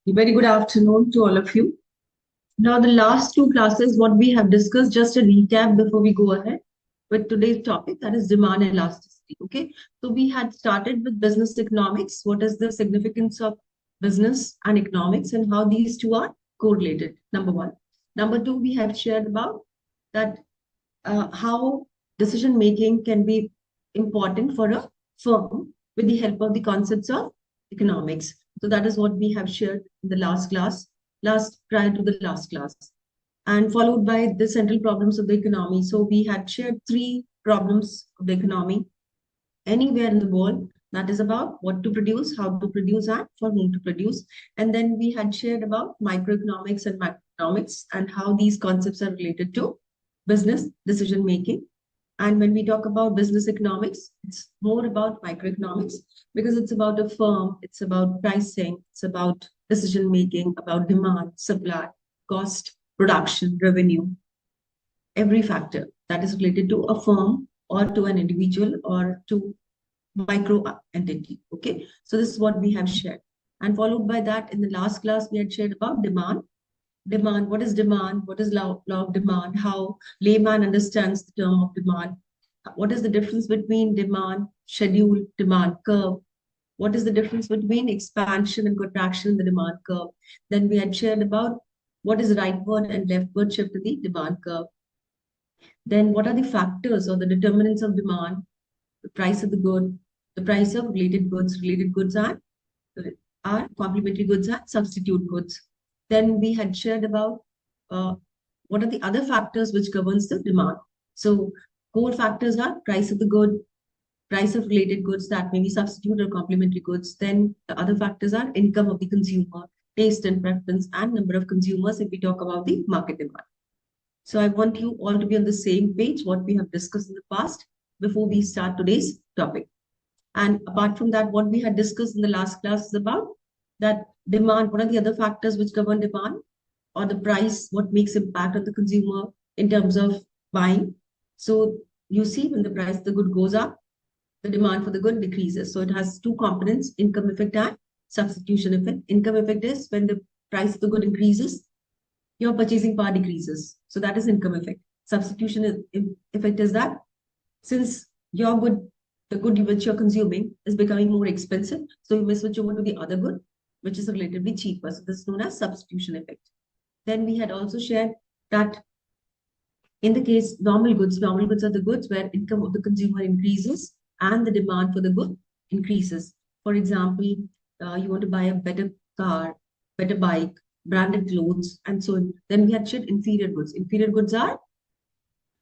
Very good afternoon to all of you. Now, the last two classes, what we have discussed, just a recap before we go ahead with today's topic, that is demand elasticity. Okay, so we had started with business economics. What is the significance of business and economics and how these two are correlated? Number one. Number two, we have shared about that how decision making can be important for a firm with the help of the concepts of economics. So that is what we have shared in the last class, last prior to the last class, and followed by the central problems of the economy. So we had shared three problems of the economy anywhere in the world. That is about what to produce, how to produce, and for whom to produce. And then we had shared about microeconomics and macroeconomics and how these concepts are related to business decision making. And when we talk about business economics, it's more about microeconomics because it's about a firm, it's about pricing, it's about decision making, about demand, supply, cost, production, revenue, every factor that is related to a firm or to an individual or to micro entity. Okay, so this is what we have shared. And followed by that, in the last class, we had shared about demand. Demand, what is demand? What is law of demand? How layman understands the term of demand? What is the difference between demand, schedule, demand curve? What is the difference between expansion and contraction in the demand curve? Then we had shared about what is rightward and leftward shift in the demand curve. Then what are the factors or the determinants of demand? The price of the good, the price of related goods. Related goods are complementary goods and substitute goods. Then we had shared about what are the other factors which governs the demand. So core factors are price of the good, price of related goods that may be substitute or complementary goods. Then the other factors are income of the consumer, taste and preference, and number of consumers if we talk about the market demand. So I want you all to be on the same page, what we have discussed in the past before we start today's topic. And apart from that, what we had discussed in the last class is about that demand, what are the other factors which govern demand or the price, what makes impact on the consumer in terms of buying. So you see when the price of the good goes up, the demand for the good decreases. So it has two components, income effect and substitution effect. Income effect is when the price of the good increases, your purchasing power decreases. So that is income effect. Substitution effect is that since your good, the good which you're consuming is becoming more expensive, so you may switch over to the other good, which is relatively cheaper. So this is known as substitution effect. Then we had also shared that in the case normal goods are the goods where income of the consumer increases and the demand for the good increases. For example, you want to buy a better car, better bike, branded clothes, and so on. Then we had shared inferior goods. Inferior goods are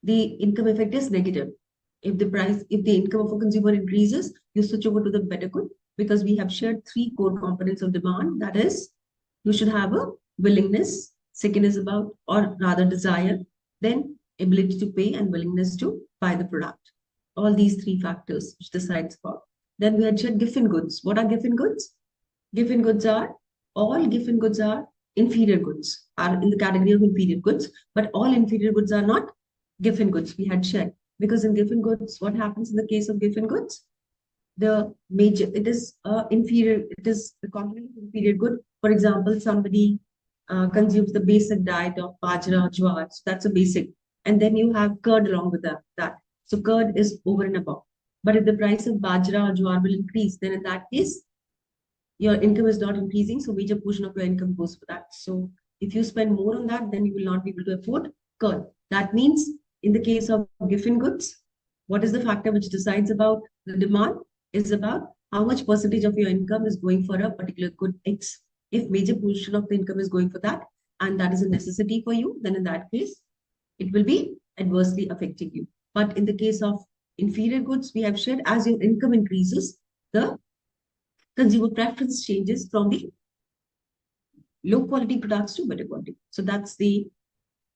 the income effect is negative. If the income of a consumer increases, you switch over to the better good because we have shared three core components of demand. That is, you should have a willingness, second is about, or rather desire, then ability to pay and willingness to buy the product. All these three factors which decides about. Then we had shared giffen goods. What are giffen goods? Giffen goods are, all giffen goods are inferior goods, are in the category of inferior goods, but all inferior goods are not giffen goods. We had shared. Because in giffen goods, what happens in the case of giffen goods? It is inferior, it is the component of inferior good. For example, somebody consumes the basic diet of bajra, jowar, so that's a basic. And then you have curd along with that. So curd is over and above. But if the price of bajra or jowar will increase, then in that case, your income is not increasing, so major portion of your income goes for that. So if you spend more on that, then you will not be able to afford curd. That means in the case of giffen goods, what is the factor which decides about the demand is about how much percentage of your income is going for a particular good X. If major portion of the income is going for that, and that is a necessity for you, then in that case, it will be adversely affecting you. But in the case of inferior goods, we have shared as your income increases, the consumer preference changes from the low quality products to better quality. So that's the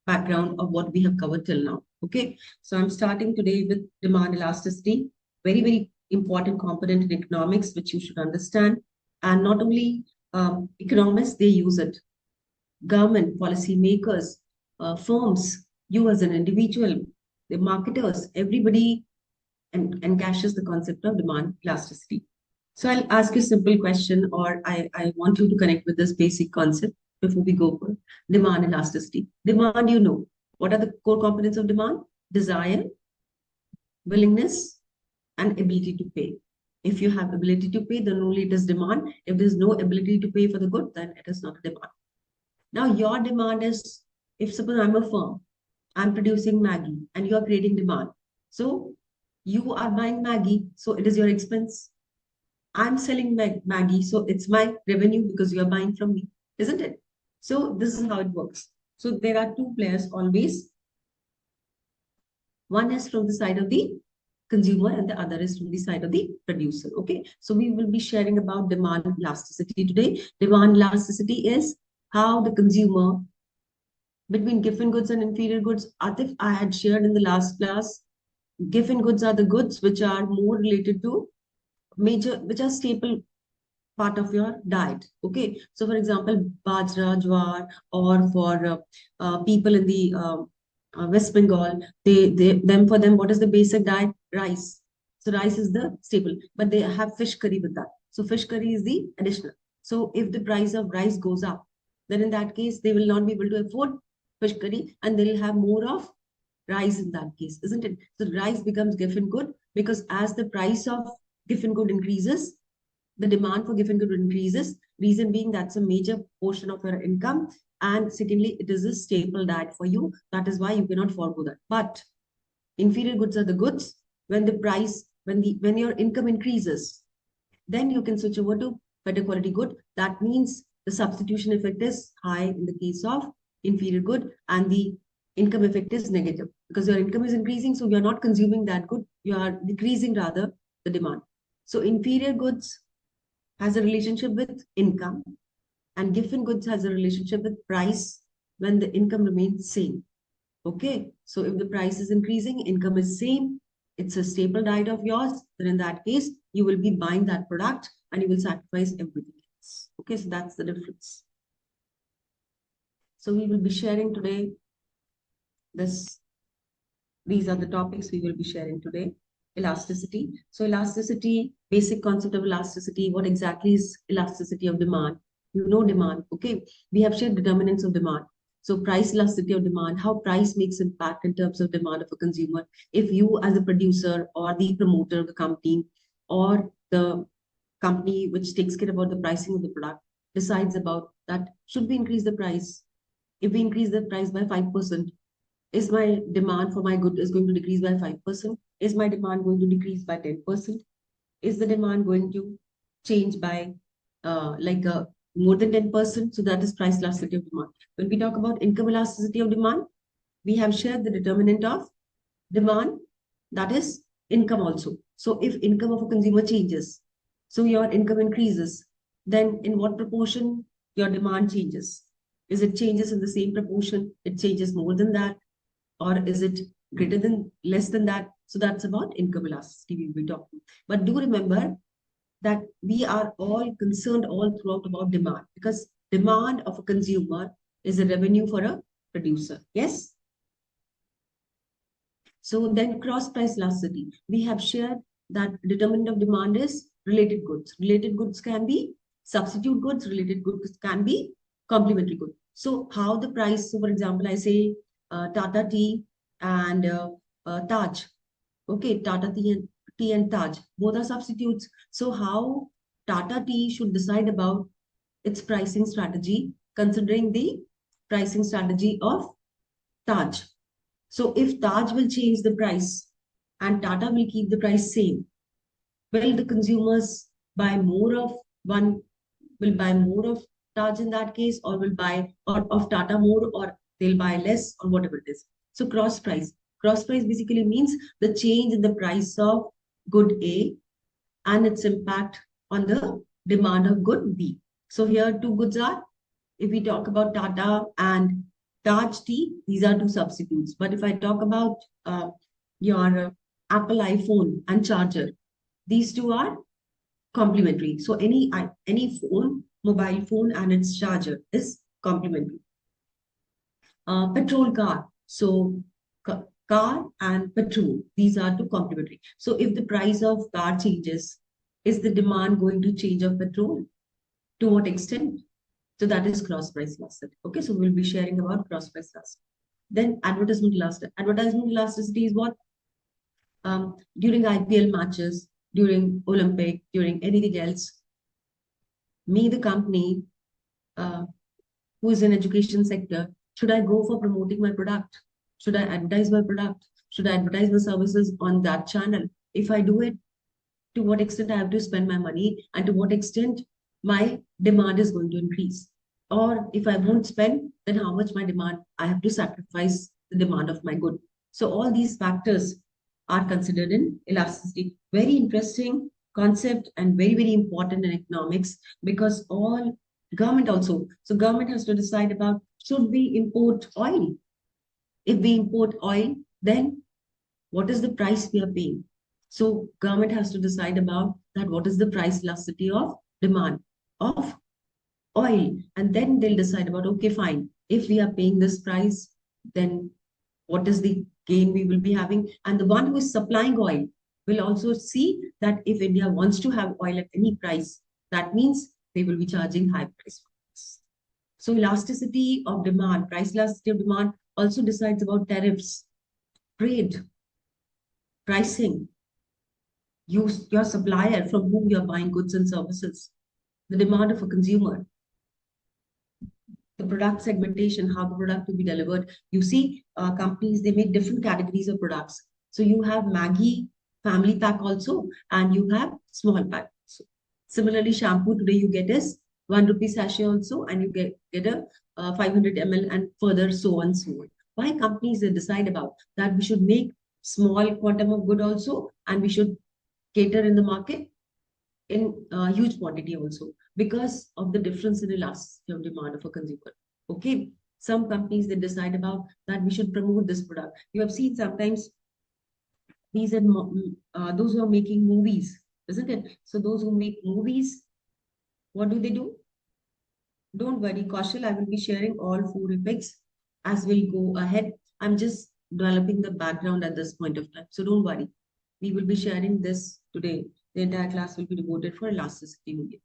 background of what we have covered till now. Okay, so I'm starting today with demand elasticity, very, very important component in economics, which you should understand. And not only economists, they use it. Government, policy makers, firms, you as an individual, the marketers, everybody encashes the concept of demand elasticity. So I'll ask you a simple question, or I want you to connect with this basic concept before we go for demand elasticity. Demand, you know. What are the core components of demand? Desire, willingness, and ability to pay. If you have ability to pay, then only it is demand. If there's no ability to pay for the good, then it is not a demand. Now, your demand is, if suppose I'm a firm, I'm producing Maggie and you are creating demand. So you are buying Maggie, so it is your expense. I'm selling Maggie, so it's my revenue because you are buying from me, isn't it? So this is how it works. So there are two players always. One is from the side of the consumer and the other is from the side of the producer. Okay. So we will be sharing about demand elasticity today. Demand elasticity is how the consumer between given goods and inferior goods. Atif, I had shared in the last class, given goods are the goods which are more related to major, which are staple part of your diet. Okay. So for example, bajra, jwar, or for people in the West Bengal, for them, what is the basic diet? Rice. So rice is the staple, but they have fish curry with that. So fish curry is the additional. So if the price of rice goes up, then in that case, they will not be able to afford fish curry and they'll have more of rice in that case, isn't it? So rice becomes given good because as the price of given good increases, the demand for given good increases. Reason being that's a major portion of your income. And secondly, it is a staple diet for you. That is why you cannot forego that. But inferior goods are the goods. When the price, when your income increases, then you can switch over to better quality good. That means the substitution effect is high in the case of inferior good, and the income effect is negative because your income is increasing, so you're not consuming that good, you are decreasing rather the demand. So inferior goods has a relationship with income, and given goods has a relationship with price when the income remains same. Okay, so if the price is increasing, income is same, it's a staple diet of yours, then in that case, you will be buying that product and you will sacrifice everything else. Okay, so that's the difference. So we will be sharing today this. These are the topics we will be sharing today. Elasticity. So elasticity, basic concept of elasticity. What exactly is elasticity of demand? You know demand. Okay, we have shared determinants of demand. So price elasticity of demand, how price makes impact in terms of demand of a consumer. If you as a producer or the promoter of the company or the company which takes care about the pricing of the product decides about that, should we increase the price? If we increase the price by 5%, is my demand for my good is going to decrease by 5%? Is my demand going to decrease by 10%? Is the demand going to change by more than 10%? So that is price elasticity of demand. When we talk about income elasticity of demand, we have shared the determinant of demand, that is income also. So if income of a consumer changes, so your income increases, then in what proportion your demand changes? Is it changes in the same proportion? It changes more than that? Or is it greater than, less than that? So that's about income elasticity we'll be talking. But do remember that we are all concerned all throughout about demand, because demand of a consumer is a revenue for a producer. Yes. So then cross price elasticity. We have shared that determinant of demand is related goods. Related goods can be substitute goods. Related goods can be complementary goods. So how the price, so for example, I say Tata Tea and Taj. Okay, Tata Tea and Taj, both are substitutes. So how Tata Tea should decide about its pricing strategy considering the pricing strategy of Taj. So if Taj will change the price and Tata will keep the price same, will the consumers buy more of one, will buy more of Taj in that case, or will buy or of Tata more, or they'll buy less, or whatever it is. So cross price. Cross price basically means the change in the price of good A and its impact on the demand of good B. So here two goods are, if we talk about Tata and Taj tea, these are two substitutes. But if I talk about your Apple iPhone and charger, these two are complementary. So any phone, mobile phone and its charger is complementary. Petrol car. So car and petrol, these are two complementary. So if the price of car changes, Is the demand going to change of petrol? To what extent? So that is cross price elasticity. Okay, so we'll be sharing about cross price elasticity. Then advertisement elasticity. Advertisement elasticity is what? During IPL matches, during Olympic, during anything else, me, the company, uh, who is in education sector, should I go for promoting my product? Should I advertise my product? Should I advertise my services on that channel? If I do it, to what extent I have to spend my money and to what extent my demand is going to increase? Or if I won't spend, then how much my demand, I have to sacrifice the demand of my good. So all these factors are considered in elasticity. Very interesting concept and very, very important in economics because all government also. So government has to decide about should we import oil? If we import oil, then what is the price we are paying? So government has to decide about that what is the price elasticity of demand of oil. And then they'll decide about, okay, fine. If we are paying this price, then what is the gain we will be having? And the one who is supplying oil will also see that if India wants to have oil at any price, that means they will be charging high price for this. So elasticity of demand, price elasticity of demand also decides about tariffs, trade, pricing, your supplier from whom you're buying goods and services, the demand of a consumer, the product segmentation, how the product will be delivered. You see, companies, they make different categories of products. So you have Maggie family pack also, and you have small pack. So similarly, shampoo today you get is 1 rupee sachet also, and you get a 500 ml and further so on so on. Why companies they decide about that we should make small quantum of good also, and we should cater in the market in huge quantity also because of the difference in elasticity of demand of a consumer. Okay, some companies they decide about that we should promote this product. You have seen sometimes these are those who are making movies, isn't it? So those who make movies, what do? Don't worry, Kaushal, I will be sharing all 4 epics as we'll go ahead. I'm just developing the background at this point of time. So don't worry. We will be sharing this today. The entire class will be devoted for elasticity only.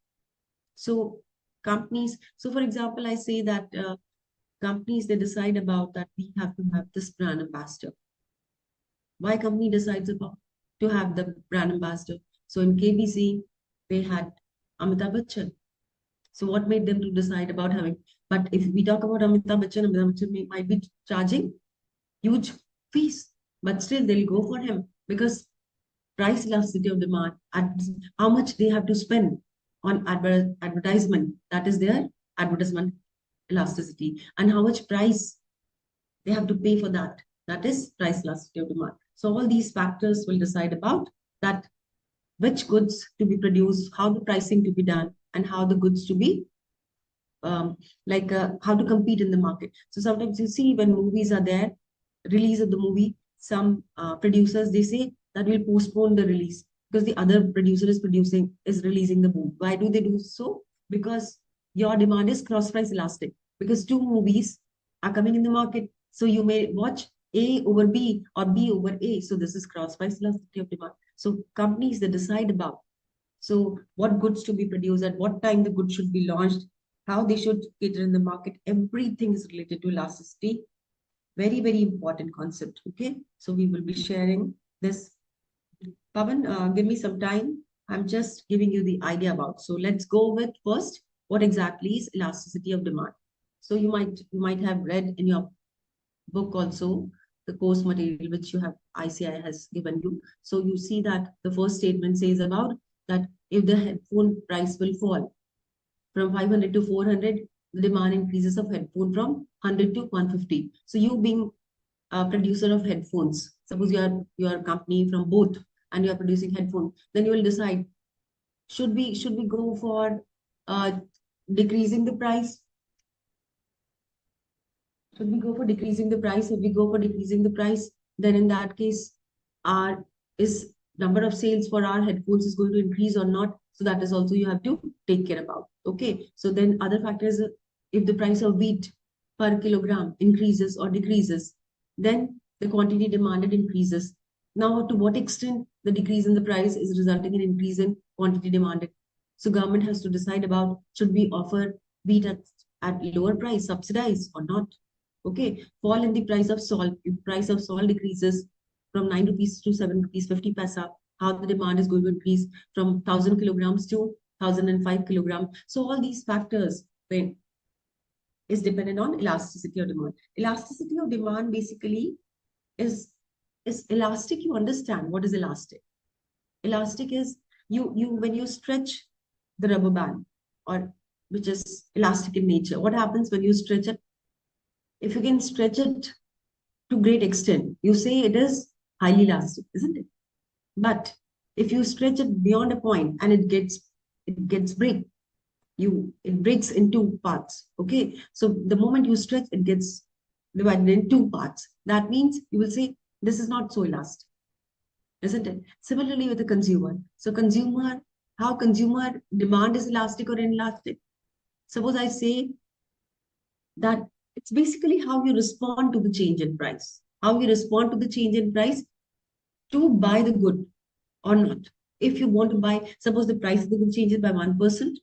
So companies, so for example, I say that companies, they decide about that we have to have this brand ambassador. Why company decides about to have the brand ambassador? So in KBC, they had Amitabh Bachchan. So what made them to decide about having? But if we talk about Amitabh Bachchan might be charging huge fees, but still they'll go for him because price elasticity of demand, how much they have to spend on advertisement, that is their advertisement elasticity, and how much price they have to pay for that, that is price elasticity of demand. So all these factors will decide about that which goods to be produced, how the pricing to be done, and how the goods to be how to compete in the market. So sometimes you see when movies are there, release of the movie, some producers they say that will postpone the release because the other producer is releasing the movie. Why do they do so? Because your demand is cross price elastic because two movies are coming in the market. So you may watch A over B or B over A. So this is cross price elasticity of demand. So companies they decide about. So what goods to be produced, at what time the goods should be launched, how they should cater in the market. Everything is related to elasticity. Very, very important concept. Okay. So we will be sharing this. Pavan, give me some time. I'm just giving you the idea about. So let's go with first, what exactly is elasticity of demand? So you might have read in your book also the course material which you have ICAI has given you. So you see that the first statement says about that if the headphone price will fall from 500 to 400, the demand increases of headphone from 100 to 150. So you being a producer of headphones, suppose you are a company from both and you are producing headphones, then you will decide should we go for decreasing the price? Should we go for decreasing the price? If we go for decreasing the price, then in that case, our is number of sales for our headphones is going to increase or not. So that is also you have to take care about. Okay. So then other factors, if the price of wheat per kilogram increases or decreases, then the quantity demanded increases. Now, to what extent the decrease in the price is resulting in increase in quantity demanded? So government has to decide about should we offer wheat at lower price, subsidized or not? Okay, fall in the price of salt. If price of salt decreases from 9 rupees to 7 rupees 50 paisa, how the demand is going to increase from 1,000 kilograms to 1,005 kilograms. So all these factors when is dependent on elasticity of demand. Elasticity of demand basically is is elastic. You understand what is elastic? Elastic is you when you stretch the rubber band or which is elastic in nature. What happens when you stretch it? If you can stretch it to great extent, you say it is highly elastic, isn't it? But if you stretch it beyond a point and it gets break, it breaks into parts. Okay, so the moment you stretch, it gets divided in two parts. That means you will say this is not so elastic, isn't it? Similarly with the consumer. So how consumer demand is elastic or inelastic? Suppose I say that it's basically how you respond to the change in price. How you respond to the change in price to buy the good or not. If you want to buy, suppose the price of the good changes by 1%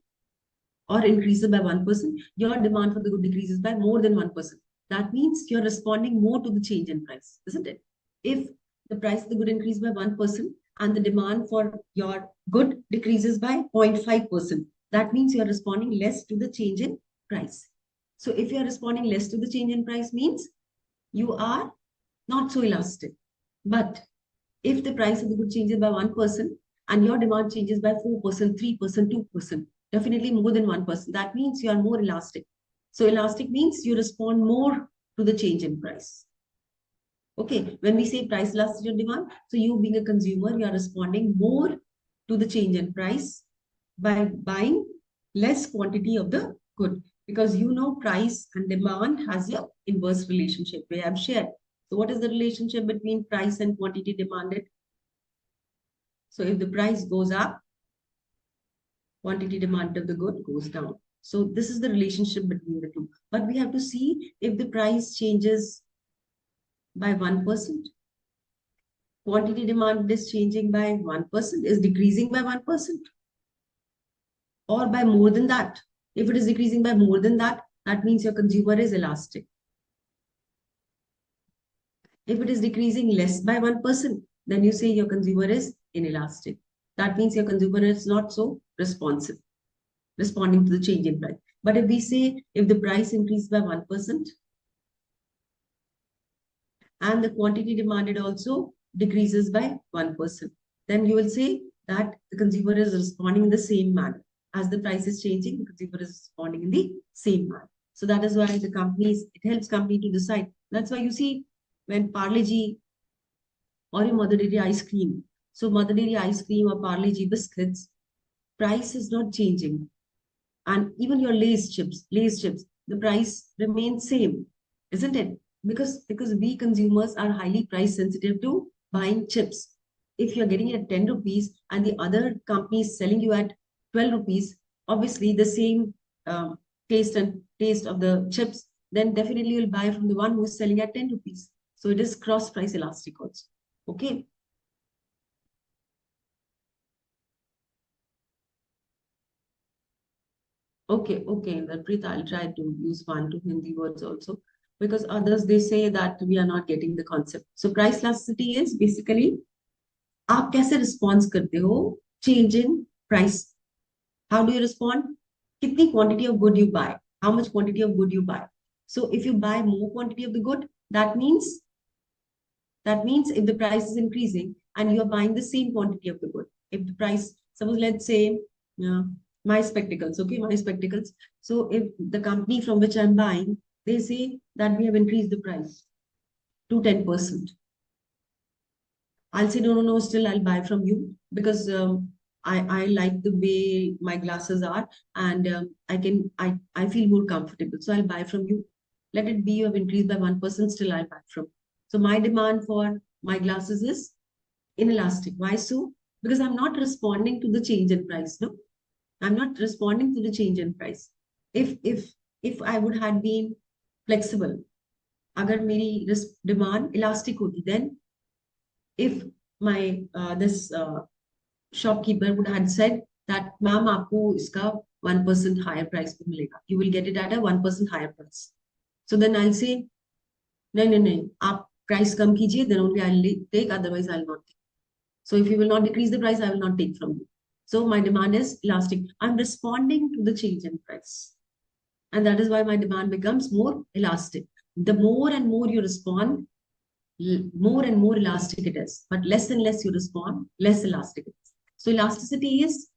or increases by 1%, your demand for the good decreases by more than 1%. That means you're responding more to the change in price, isn't it? If the price of the good increases by 1% and the demand for your good decreases by 0.5%, that means you're responding less to the change in price. So if you're responding less to the change in price means you are not so elastic. But if the price of the good changes by 1% and your demand changes by 4%, 3%, 2%, definitely more than 1%, that means you are more elastic. So elastic means you respond more to the change in price. Okay, when we say price elasticity of demand, so you being a consumer, you are responding more to the change in price by buying less quantity of the good, because you know price and demand has a inverse relationship we have shared. So what is the relationship between price and quantity demanded? So if the price goes up, quantity demand of the good goes down. So this is the relationship between the two. But we have to see if the price changes by 1%, quantity demand is changing by 1%, is decreasing by 1%, or by more than that. If it is decreasing by more than that, that means your consumer is elastic. If it is decreasing less by 1%, then you say your consumer is inelastic. That means your consumer is not so responsive, responding to the change in price. But if we say if the price increased by 1% and the quantity demanded also decreases by 1%, then you will say that the consumer is responding in the same manner. As the price is changing, the consumer is responding in the same manner. So that is why it helps company to decide. That's why you see when Parle-G or your Mother Dairy ice cream. So Mother Dairy ice cream or Parle-G biscuits, price is not changing. And even your Lay's chips, the price remains same, isn't it? Because we consumers are highly price sensitive to buying chips. If you're getting it at 10 rupees and the other company is selling you at 12 rupees, obviously the same taste of the chips, then definitely you'll buy from the one who's selling at 10 rupees. So it is cross price elastic also. Okay. Okay, Narpreet, I'll try to use one to Hindi words also because others they say that we are not getting the concept. So price elasticity is basically आप कैसे response करते हो change in price. How do you respond? कितनी quantity of good you buy? How much quantity of good you buy? So if you buy more quantity of the good, that means if the price is increasing and you are buying the same quantity of the good, if the price, suppose let's say my spectacles, okay, my spectacles. So if the company from which I'm buying, they say that we have increased the price to 10%. I'll say, no, still I'll buy from you because I like the way my glasses are and I feel more comfortable. So I'll buy from you. Let it be you have increased by 1%, still I'll buy from. So my demand for my glasses is inelastic. Why so? Because I'm not responding to the change in price. No, I'm not responding to the change in price. If I would have been flexible, अगर मेरी demand elastic होती, then if my this shopkeeper would had said that, ma'am, आपको इसका 1% higher price पे मिलेगा. You will get it at a 1% higher price. So then I'll say, नहीं नहीं नहीं, आप price कम कीजिए, then only I'll take, otherwise I'll not take. So if you will not decrease the price, I will not take from you. So my demand is elastic. I'm responding to the change in price. And that is why my demand becomes more elastic. The more and more you respond, more and more elastic it is. But less and less you respond, less elastic it is. So elasticity is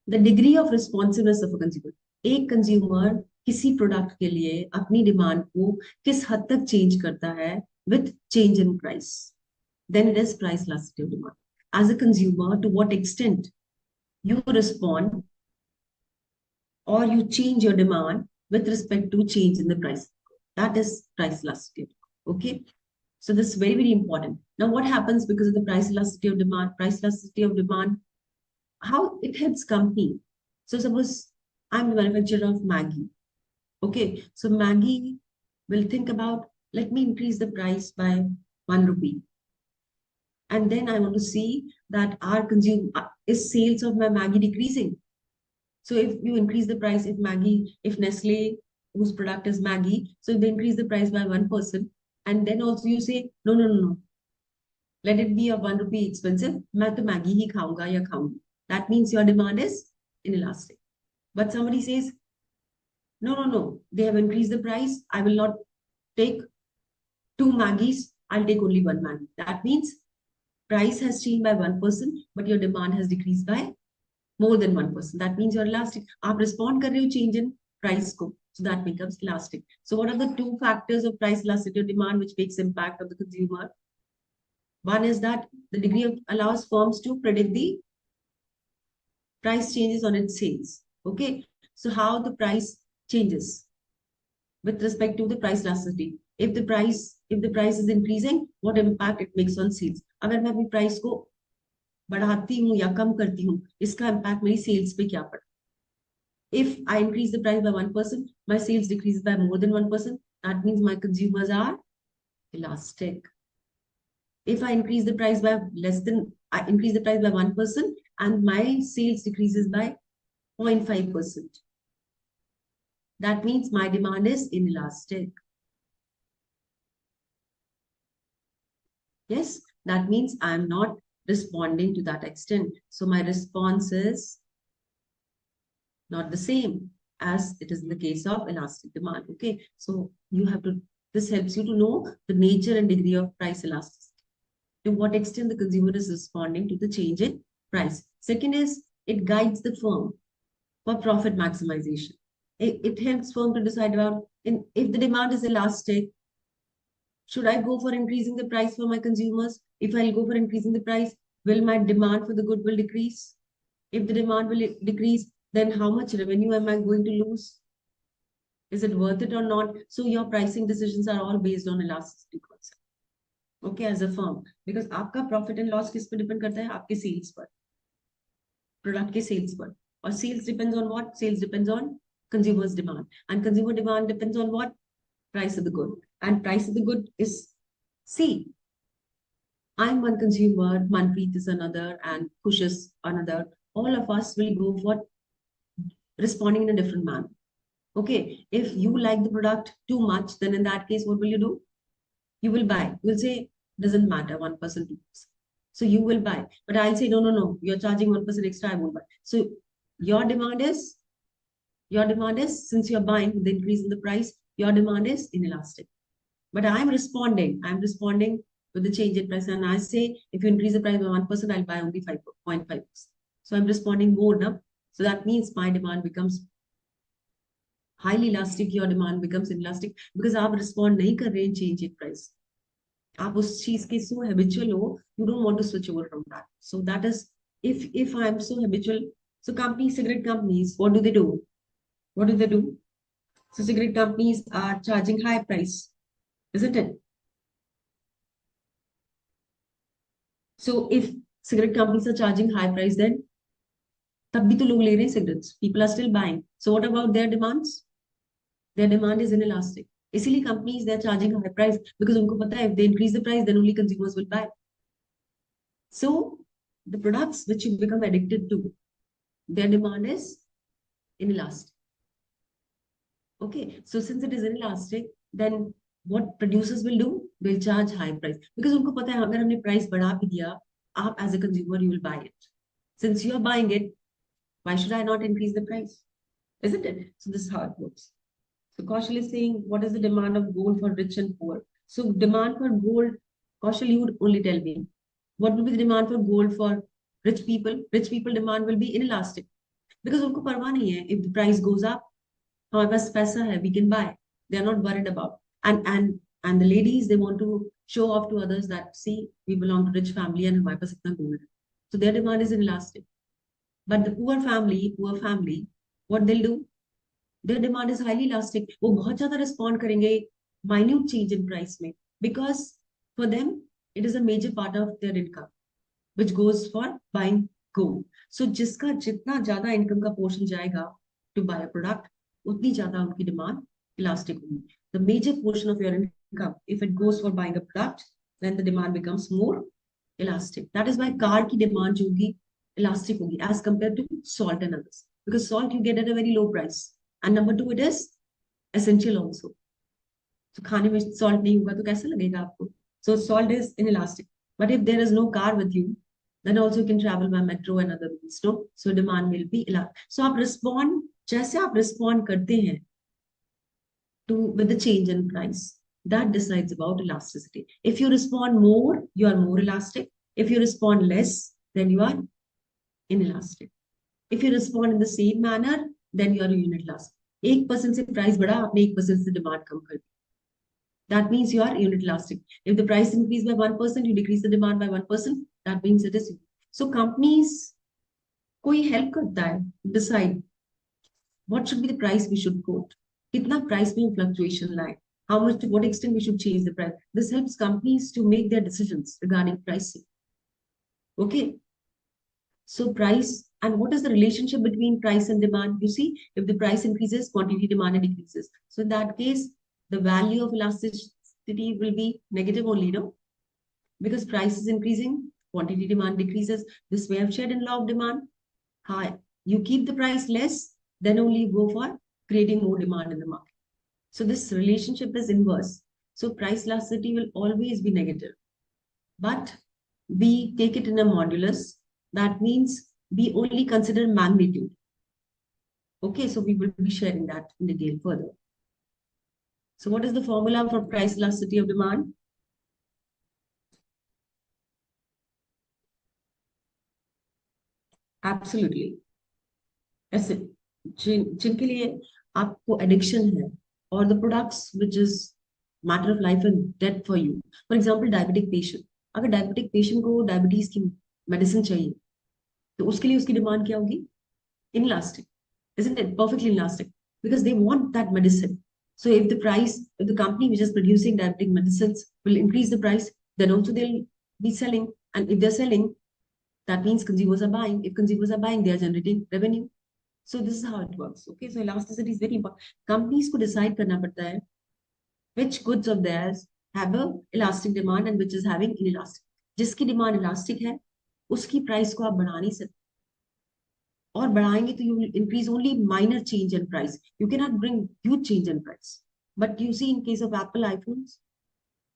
the degree of responsiveness of a consumer. एक consumer किसी product के लिए अपनी demand को किस हद तक change करता है with change in price. Then it is price elasticity of demand. As a consumer, to what extent you respond or you change your demand with respect to change in the price. That is price elasticity. Okay. So this is very, very important. Now, what happens because of the price elasticity of demand? Price elasticity of demand, how it helps company. So suppose I'm the manufacturer of Maggi. Okay. So Maggi will think about, let me increase the price by 1 rupee. And then I want to see that our consumer is sales of my Maggi decreasing. So if you increase the price, if Nestle, whose product is Maggi, so if they increase the price by 1%, and then also you say, no, no, no, no, let it be a 1 rupee expensive, मैं तो Maggi ही खाऊंगा या खाऊंगी. That means your demand is inelastic. But somebody says, no, no, no, they have increased the price. I will not take 2 Maggies. I'll take only 1 Maggi. That means price has changed by 1%, but your demand has decreased by more than 1%. That means you're elastic. आप respond कर रहे हो change in price को. So that becomes elastic. So what are the 2 factors of price elasticity of demand which makes impact of the consumer? One is that the degree of allows firms to predict the price changes on its sales. Okay. So how the price changes with respect to the price elasticity. If the price is increasing, what impact it makes on sales? अगर मैं अपनी price को बढ़ाती हूँ या कम करती हूँ, इसका impact मेरी sales पे क्या पड़ता है? If I increase the price by 1%, my sales decreases by more than 1%. That means my consumers are elastic. If I increase the price by I increase the price by 1% and my sales decreases by 0.5%. That means my demand is inelastic. Yes, that means I'm not responding to that extent. So my response is not the same as it is in the case of elastic demand. Okay, so this helps you to know the nature and degree of price elasticity. To what extent the consumer is responding to the change in price. Second is, it guides the firm for profit maximization. It helps firm to decide about if the demand is elastic, should I go for increasing the price for my consumers? If I'll go for increasing the price, will my demand for the good will decrease? If the demand will decrease, then how much revenue am I going to lose? Is it worth it or not? So your pricing decisions are all based on elasticity concept. Okay, as a firm, because आपका profit and loss किस पे depend करता है? आपके sales पर, product के sales पर. और sales depends on what? Sales depends on consumers' demand, and consumer demand depends on what? Price of the good. And price of the good is, see, I'm one consumer, Manpreet is another, and Kush is another. All of us will go for responding in a different manner. Okay, if you like the product too much, then in that case, what will you do? You will buy. You'll say, doesn't matter, 1%, 2%. So you will buy. But I'll say, no, no, no, you're charging 1% extra, I won't buy. So your demand is, since you're buying the increase in the price, your demand is inelastic. But I'm responding with the change in price. And I say, if you increase the price by 1%, I'll buy only 5.5%. So I'm responding more now. So that means my demand becomes highly elastic, your demand becomes inelastic because आप respond नहीं कर रहे हैं change in price. आप उस चीज के so habitual हो, you don't want to switch over from that. So that is, if I'm so habitual, so cigarette companies, what do they do? What do they do? So cigarette companies are charging high price, isn't it? So if cigarette companies are charging high price, then तब भी तो लोग ले रहे हैं cigarettes. People are still buying. So what about their demands? Their demand is inelastic. इसीलिए companies, they are charging high price because उनको पता है if they increase the price, then only consumers will buy. So the products which you become addicted to, their demand is inelastic. Okay, so since it is inelastic, then what producers will do? They'll charge high price because उनको पता है अगर हमने price बढ़ा भी दिया, आप as a consumer you will buy it. Since you are buying it, why should I not increase the price? Isn't it? So this is how it works. So Kaushal is saying, what is the demand of gold for rich and poor? So demand for gold, Kaushal, you would only tell me. What will be the demand for gold for rich people? Rich people demand will be inelastic because उनको परवाह नहीं है. If the price goes up, हमारे पास पैसा है, we can buy. They are not worried about. And the ladies, they want to show off to others that see, we belong to rich family and हमारे पास इतना gold है. So their demand is inelastic. But the poor family, what they'll do? Their demand is highly elastic. वो बहुत ज़्यादा respond करेंगे minute change in price में because for them it is a major part of their income which goes for buying gold. So जिसका जितना ज़्यादा income का portion जाएगा to buy a product, उतनी ज़्यादा उनकी demand elastic होगी. The major portion of your income, if it goes for buying a product, then the demand becomes more elastic. That is why car की demand जो होगी elastic होगी as compared to salt and others. Because salt you get at a very low price. And number two, it is essential also. So खाने में salt नहीं होगा तो कैसा लगेगा आपको? So salt is inelastic. But if there is no car with you, then also you can travel by metro and other means. No? So demand will be elastic. So आप respond, जैसे आप respond करते हैं to with the change in price, that decides about elasticity. If you respond more, you are more elastic. If you respond less, then you are inelastic. If you respond in the same manner, then you are unit elastic. 1% से price बढ़ा, आपने 1% से demand कम कर दी. That means you are unit elastic. If the price increase by 1%, you decrease the demand by 1%. That means it is. So companies कोई help करता है decide what should be the price we should quote. कितना price में fluctuation लाए. How much to what extent we should change the price. This helps companies to make their decisions regarding pricing. Okay. So price and what is the relationship between price and demand? You see, if the price increases, quantity demand decreases. So in that case, the value of elasticity will be negative only, no? Because price is increasing, quantity demand decreases. This way I've shared in law of demand. High. You keep the price less, then only you go for creating more demand in the market. So this relationship is inverse. So price elasticity will always be negative. But we take it in a modulus. That means we only consider magnitude. Okay, so we will be sharing that in detail further. So what is the formula for price elasticity of demand? Absolutely. ऐसे जिनके लिए आपको addiction है और the products which is matter of life and death for you. For example diabetic patient, अगर diabetic patient को diabetes की medicine चाहिए तो उसके लिए उसकी डिमांड क्या होगी? Inelastic, isn't it? Perfectly inelastic because they want that medicine. So if the price, if the company which is producing diabetic medicines will increase the price, then also they'll be selling. And if they're selling, that means consumers are buying. If consumers are buying, they are generating revenue. So this is how it works. Okay, so elasticity is very important. Companies को decide करना पड़ता है which goods of theirs have a elastic demand and which is having inelastic. जिसकी demand elastic है, उसकी price को आप बढ़ा नहीं सकते. और बढ़ाएंगे तो you will increase only minor change in price. You cannot bring huge change in price. But you see in case of Apple iPhones,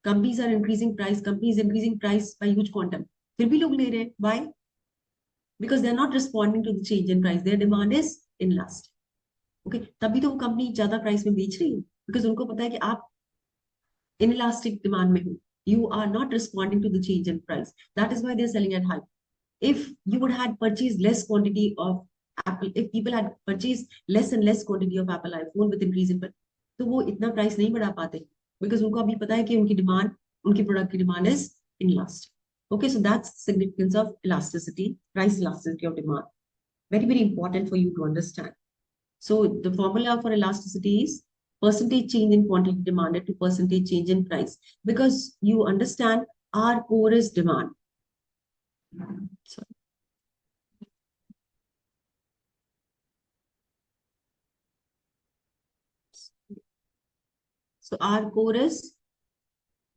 companies are increasing price, companies increasing price by huge quantum. फिर भी लोग ले रहे हैं. Why? Because they are not responding to the change in price. Their demand is inelastic. Okay, तभी तो वो company ज्यादा प्राइस में बेच रही है because उनको पता है कि आप inelastic demand में हो. You are not responding to the change in price. That is why they're selling at high. If you would have purchased less quantity of Apple, if people had purchased less and less quantity of Apple iPhone with increase in price, तो वो इतना price नहीं बढ़ा पाते because उनको अभी पता है कि उनकी डिमांड, उनकी प्रोडक्ट की demand is inelastic. Okay, so that's the significance of elasticity, price elasticity of demand. Very, very important for you to understand. So the formula for elasticity is percentage change in quantity demanded to percentage change in price. Because you understand our core is demand. Sorry. So our core is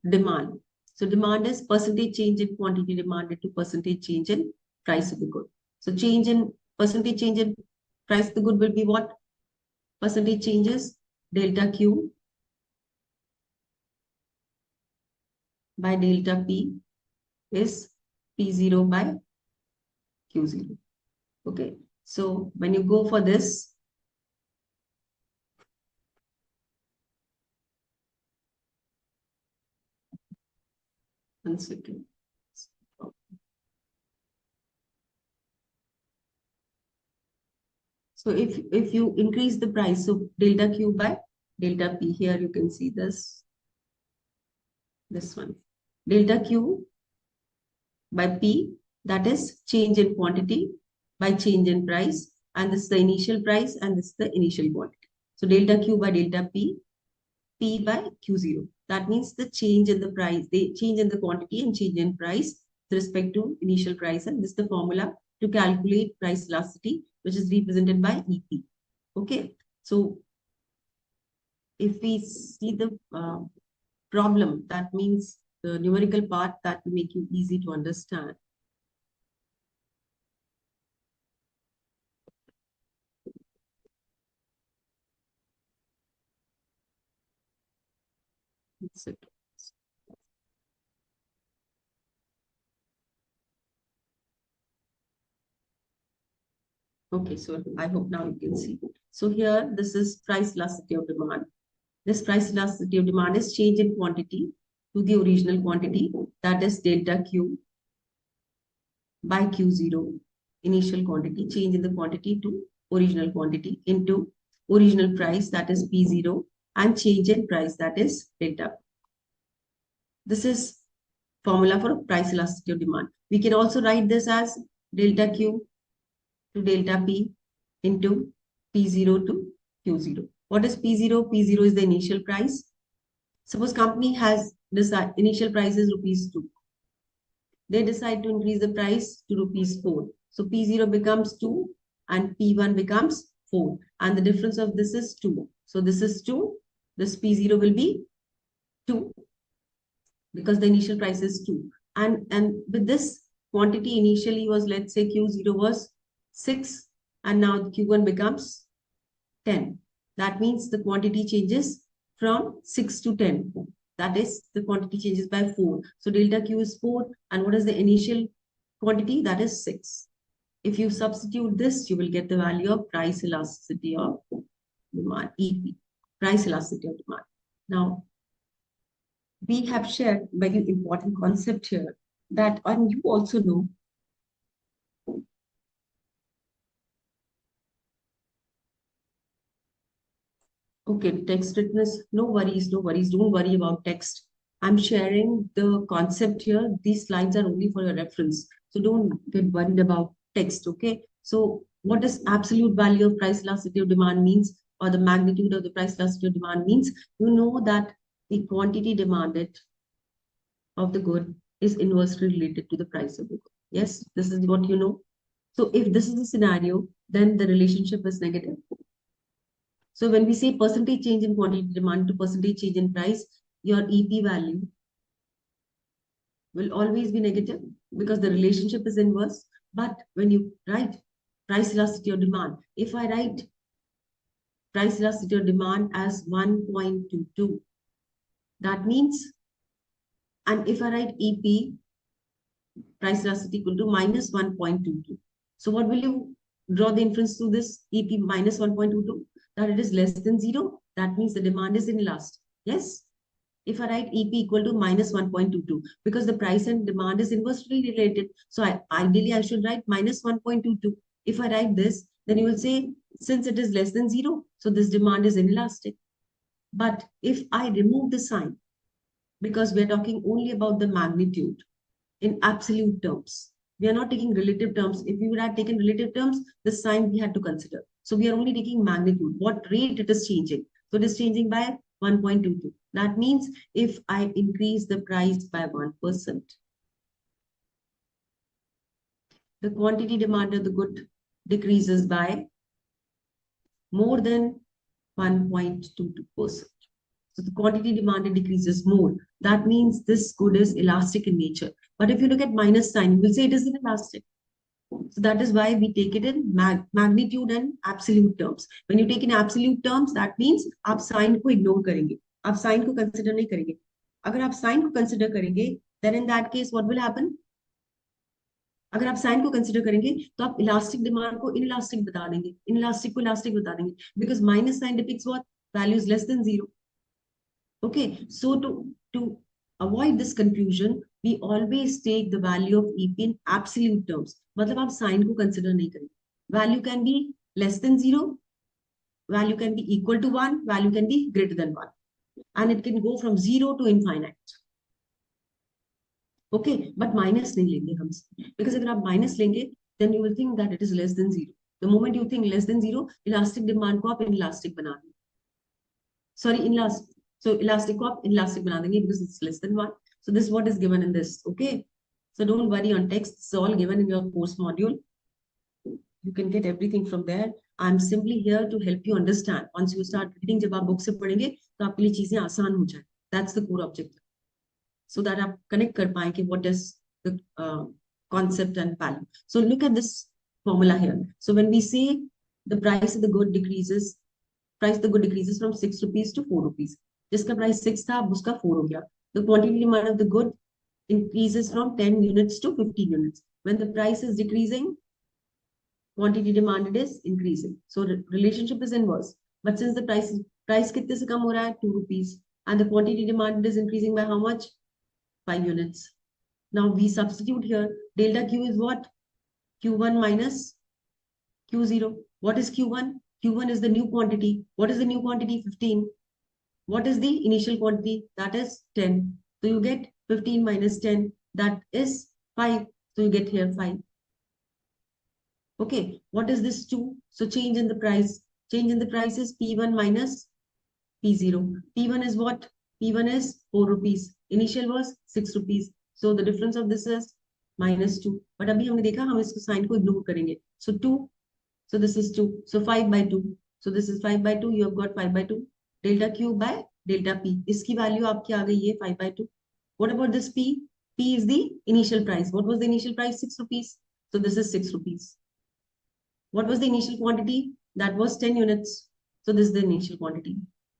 demand. So demand is percentage change in quantity demanded to percentage change in price of the good. So percentage change in price of the good will be what? Percentage changes delta Q by delta P is P0 by Q0. Okay. So when you go for this, one second. So if you increase the price, so delta Q by delta P, here you can see this one. Delta Q by P, that is change in quantity by change in price, and this is the initial price and this is the initial quantity. So delta Q by delta P, P by Q0. That means the change in the price, the change in the quantity and change in price with respect to initial price, and this is the formula to calculate price elasticity, which is represented by EP. Okay, so if we see the problem, that means the numerical part that will make you easy to understand. Okay, so I hope now you can see. So here, this is price elasticity of demand. This price elasticity of demand is change in quantity to the original quantity, that is delta Q by Q0, initial quantity, change in the quantity to original quantity into original price, that is P0, and change in price, that is delta. This is formula for price elasticity of demand. We can also write this as delta Q to delta P into P0 to Q0. What is P0? P0 is the initial price. Suppose company has this initial price is rupees 2. They decide to increase the price to rupees 4. So P0 becomes 2 and P1 becomes 4. And the difference of this is 2. So this is 2. This P0 will be 2 because the initial price is 2. And with this quantity initially was, let's say Q0 was 6 and now Q1 becomes 10. That means the quantity changes from 6 to 10. That is, the quantity changes by 4. So delta Q is 4. And what is the initial quantity? That is 6. If you substitute this, you will get the value of price elasticity of demand, EP, price elasticity of demand. Now, we have shared very important concept here that, and you also know, okay, text written, no worries, don't worry about text. I'm sharing the concept here. These slides are only for your reference. So don't get worried about text, okay? So what does absolute value of price elasticity of demand means, or the magnitude of the price elasticity of demand means? You know that the quantity demanded of the good is inversely related to the price of the good. Yes, this is what you know. So if this is the scenario, then the relationship is negative. So when we say percentage change in quantity demand to percentage change in price, your EP value will always be negative because the relationship is inverse. But when you write price elasticity of demand, if I write price elasticity of demand as 1.22, that means, and if I write EP price elasticity equal to minus 1.22. So what will you draw the inference to this EP minus 1.22? That it is less than 0. That means the demand is inelastic. Yes? If I write EP equal to minus 1.22, because the price and demand is inversely related. So ideally, I should write minus 1.22. If I write this, then you will say, since it is less than 0, so this demand is inelastic. But if I remove the sign, because we're talking only about the magnitude in absolute terms, we are not taking relative terms. If we would have taken relative terms, the sign we had to consider. So we are only taking magnitude, what rate it is changing. So it is changing by 1.22. That means if I increase the price by 1%, the quantity demand of the good decreases by more than 1.22%. So the quantity demanded decreases more. That means this good is elastic in nature. But if you look at minus sign, you will say it is inelastic. So that is why we take it in magnitude and absolute terms. When you take in absolute terms, that means आप sign को ignore करेंगे, आप sign को consider नहीं करेंगे. अगर आप sign को consider करेंगे, then in that case what will happen? अगर आप साइन को कंसिडर करेंगे तो आप इलास्टिक डिमांड को इनइलास्टिक बता देंगे, इनइलास्टिक को इलास्टिक बता देंगे, because minus sign depicts what, value is less than zero. Okay, so to avoid this confusion, we always take the value of EP in absolute terms. मतलब आप sign को consider नहीं करेंगे. Value can be less than zero, value can be equal to one, value can be greater than one, and it can go from zero to infinite. Okay, but minus नहीं लेंगे हम, because अगर आप minus लेंगे, then you will think that it is less than zero. The moment you think less than zero, elastic demand को आप inelastic बना देंगे. Sorry, inelastic. So elastic को आप inelastic बना देंगे because it's less than one. So this is what is given in this. Okay, so don't worry on text. It's all given in your course module. You can get everything from there. I'm simply here to help you understand. Once you start reading, जब आप book से पढ़ेंगे, तो आपके लिए चीजें आसान हो जाए. That's the core objective. So that आप connect कर पाएं कि what is the concept and value. So look at this formula here. So when we say the price of the good decreases, price of the good decreases from 6 rupees to 4 rupees. जिसका price 6 था, अब उसका 4 हो गया. The quantity demand of the good increases from 10 units to 15 units. When the price is decreasing, quantity demanded is increasing. So the relationship is inverse. But since the price कितने से कम हो रहा है, 2 rupees, and the quantity demanded is increasing by how much? 5 units. Now we substitute here. Delta Q is what? Q1 minus Q0. What is Q1? Q1 is the new quantity. What is the new quantity? 15. What is the initial quantity? That is 10. So you get 15 minus 10. That is 5. So you get here 5. Okay. What is this 2? So change in the price. Change in the price is P1 minus P0. P1 is what? P1 is 4 rupees. Initial was 6 rupees. So the difference of this is minus 2. But अभी हमने देखा हम इसको sign को ignore करेंगे. So 2. So this is 2. So 5 by 2. So this is 5 by 2. You have got 5 by 2. Delta Q by delta P. इसकी value आपकी आ गई है 5 by 2. What about this P? P is the initial price. What was the initial price? 6 rupees. So this is 6 rupees. What was the initial quantity? That was 10 units. So this is the initial quantity.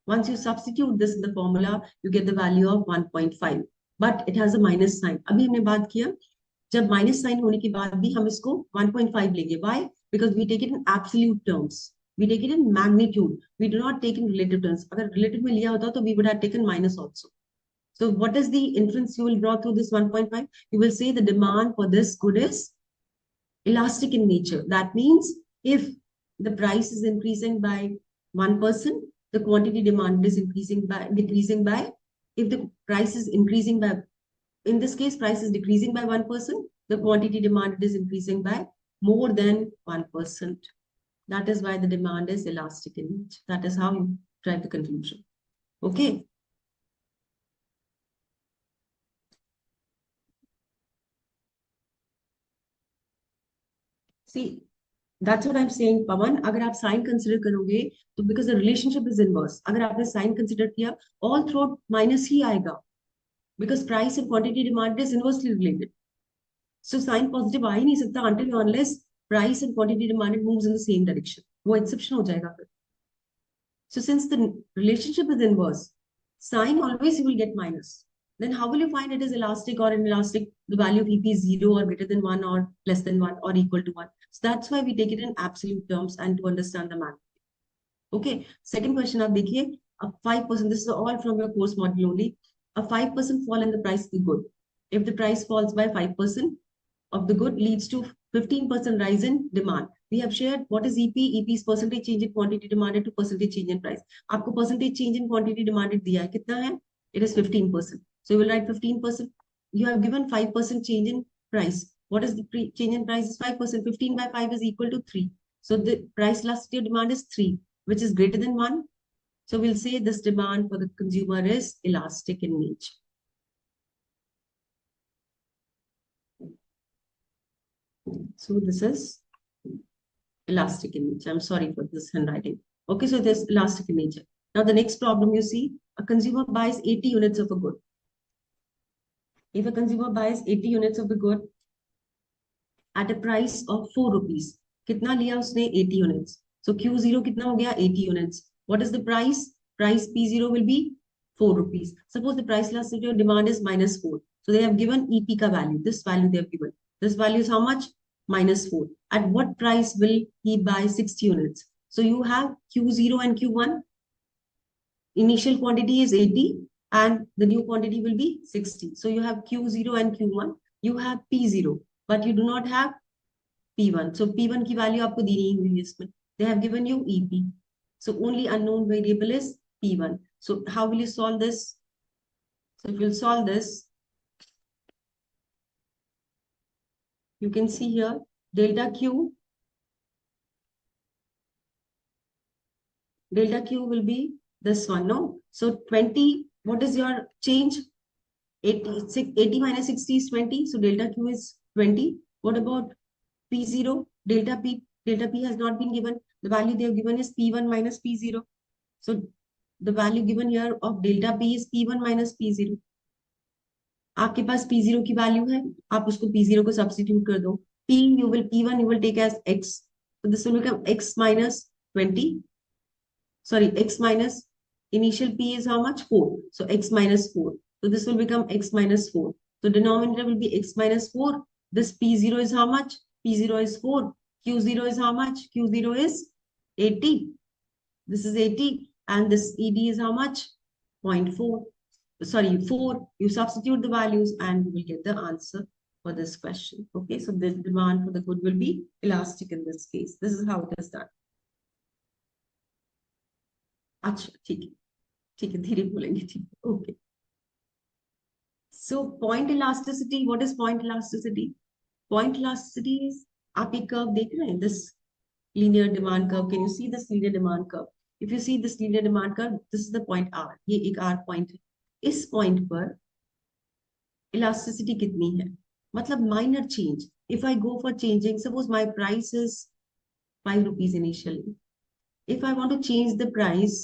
Once you substitute this in the formula, you get the value of 1.5. But it has a minus sign. अभी हमने बात किया, जब minus sign होने के बाद भी हम इसको 1.5 लेंगे. Why? Because we take it in absolute terms. We take it in magnitude. We do not take in relative terms. अगर relative में लिया होता तो we would have taken minus also. So what is the inference you will draw through this 1.5? You will say the demand for this good is elastic in nature. That means if the price is increasing by 1%, the quantity demand is decreasing by, if the price is increasing by, in this case, price is decreasing by 1%, the quantity demand is increasing by more than 1%. That is why the demand is elastic in nature. That is how you drive the conclusion. Okay. See, that's what I'm saying, Pawan. अगर आप sign consider करोगे, तो because the relationship is inverse. अगर आपने sign consider किया, all through minus ही आएगा, because price and quantity demand is inversely related. So sign positive आ ही नहीं सकता until unless price and quantity demanded moves in the same direction. वो exception हो जाएगा फिर. So since the relationship is inverse, sign always you will get minus. Then how will you find it is elastic or inelastic? The value of EP is 0 or greater than 1 or less than 1 or equal to 1. So that's why we take it in absolute terms and to understand the math. Okay. Second question आप देखिए, a 5%, this is all from your course module only, a 5% fall in the price of the good. If the price falls by 5% of the good leads to 15% rise in demand. We have shared what is EP. EP is percentage change in quantity demanded to percentage change in price. आपको percentage change in quantity demanded दिया है, कितना है? It is 15%. So you will write 15%. You have given 5% change in price. What is the change in price? Is 5%. 15 by 5 is equal to 3. So the price elasticity of demand is 3, which is greater than 1. So we'll say this demand for the consumer is elastic in nature. So this is elastic in nature. I'm sorry for this handwriting. Okay, so there's elastic in nature. Now the next problem you see, a consumer buys 80 units of a good. If a consumer buys 80 units of the good at a price of 4 rupees, कितना लिया उसने 80 units. So Q0 कितना हो गया 80 units. What is the price? Price P0 will be 4 rupees. Suppose the price elasticity of demand is -4. So they have given EP ka value. This value they have given. This value is how much? -4. At what price will he buy 60 units? So you have Q0 and Q1. Initial quantity is 80 and the new quantity will be 60. So you have Q0 and Q1. You have P0, but you do not have P1. So P1 की value आपको दी नहीं हुई है इसमें. They have given you EP. So only unknown variable is P1. So how will you solve this? So if you'll solve this, you can see here delta Q will be this one, no? So 20, what is your change? 80 minus 60 is 20. So delta Q is 20. What about P0? Delta P has not been given. The value they have given is P1 minus P0. So the value given here of delta P is P1 minus P0. आपके पास P0 की value है, आप उसको P0 को substitute कर दो. P1 you will take as X. So this will become X minus 20. Sorry, X minus initial P is how much? 4. So X minus 4. So this will become X minus 4. So denominator will be X minus 4. This P0 is how much? P0 is 4. Q0 is how much? Q0 is 80. This is 80. And this ED is how much? 0.4. Sorry, 4. You substitute the values and you will get the answer for this question. Okay, so the demand for the good will be elastic in this case. This is how it is done. अच्छा ठीक है धीरे बोलेंगे ठीक है okay so point elasticity what is point elasticity आप एक curve देख रहे हैं this linear demand curve can you see this linear demand curve if you see this linear demand curve this is the point R ये एक are point है इस point पर इलास्टिसिटी कितनी है मतलब minor change if I go for changing suppose my price is 5 rupees initially if I want to change the price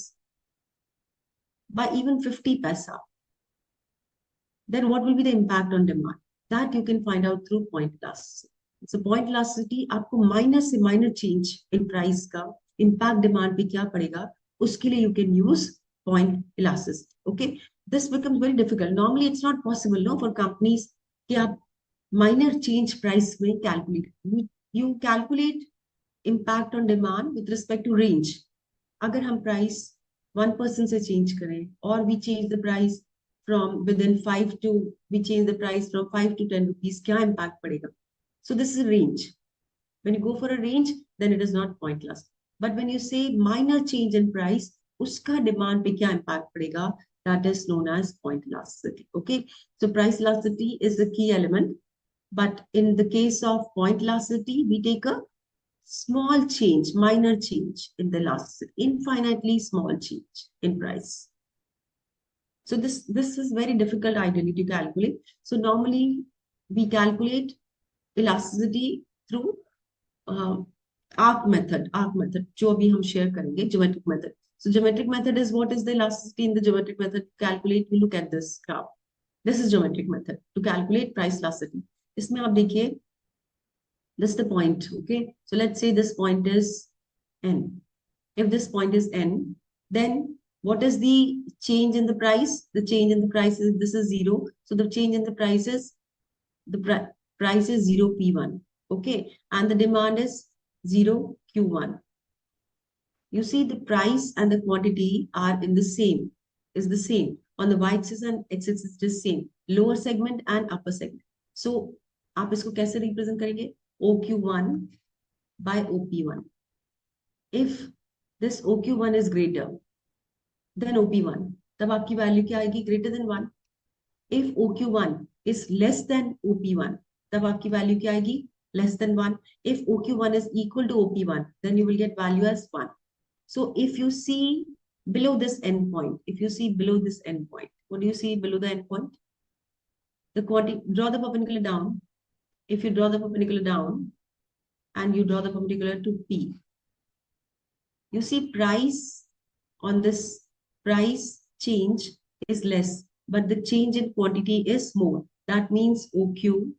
by even 50 paisa, then what will be the impact on demand? That you can find out through point elasticity. So point elasticity आपको minor से minor change in price का impact demand पे क्या पड़ेगा उसके लिए you can use point elasticity. Okay, this becomes very difficult. Normally it's not possible no for companies कि आप minor change price में calculate. You calculate impact on demand with respect to range. अगर हम price 1% से change करें or we change the price from within 5 to we change the price from 5 to 10 rupees क्या impact पड़ेगा. So this is a range. When you go for a range then it is not pointless. But when you say minor change in price उसका demand पे क्या impact पड़ेगा that is known as point elasticity. Okay, so price elasticity is the key element. But in the case of point elasticity we take a small change, minor change in the elasticity, infinitely small change in price. So this is very difficult ideally to calculate. So normally we calculate elasticity through arc method जो अभी हम share करेंगे geometric method. So geometric method is what is the elasticity in the geometric method to calculate. We look at this graph. This is geometric method to calculate price elasticity. इसमें आप देखिए this is the point. Okay, so let's say this point is n. If this point is n, then what is the change in the price? The change in the price is this is 0. So the change in the price is the price is 0 P1. Okay, and the demand is 0 Q1. You see the price and the quantity are in the same, is the same. On the y-axis and x-axis is the same. Lower segment and upper segment. So आप इसको कैसे represent करेंगे? OQ1 by OP1. If this OQ1 is greater than OP1, तब आपकी value क्या आएगी? Greater than 1. If OQ1 is less than OP1, तब आपकी वैल्यू क्या आएगी? Less than 1. If OQ1 is equal to OP1, then you will get value as 1. So if you see below this endpoint, what do you see below the endpoint? The quantity, draw the perpendicular down. If you draw the perpendicular down and you draw the perpendicular to P, you see price on this price change is less, but the change in quantity is more. That means OQ1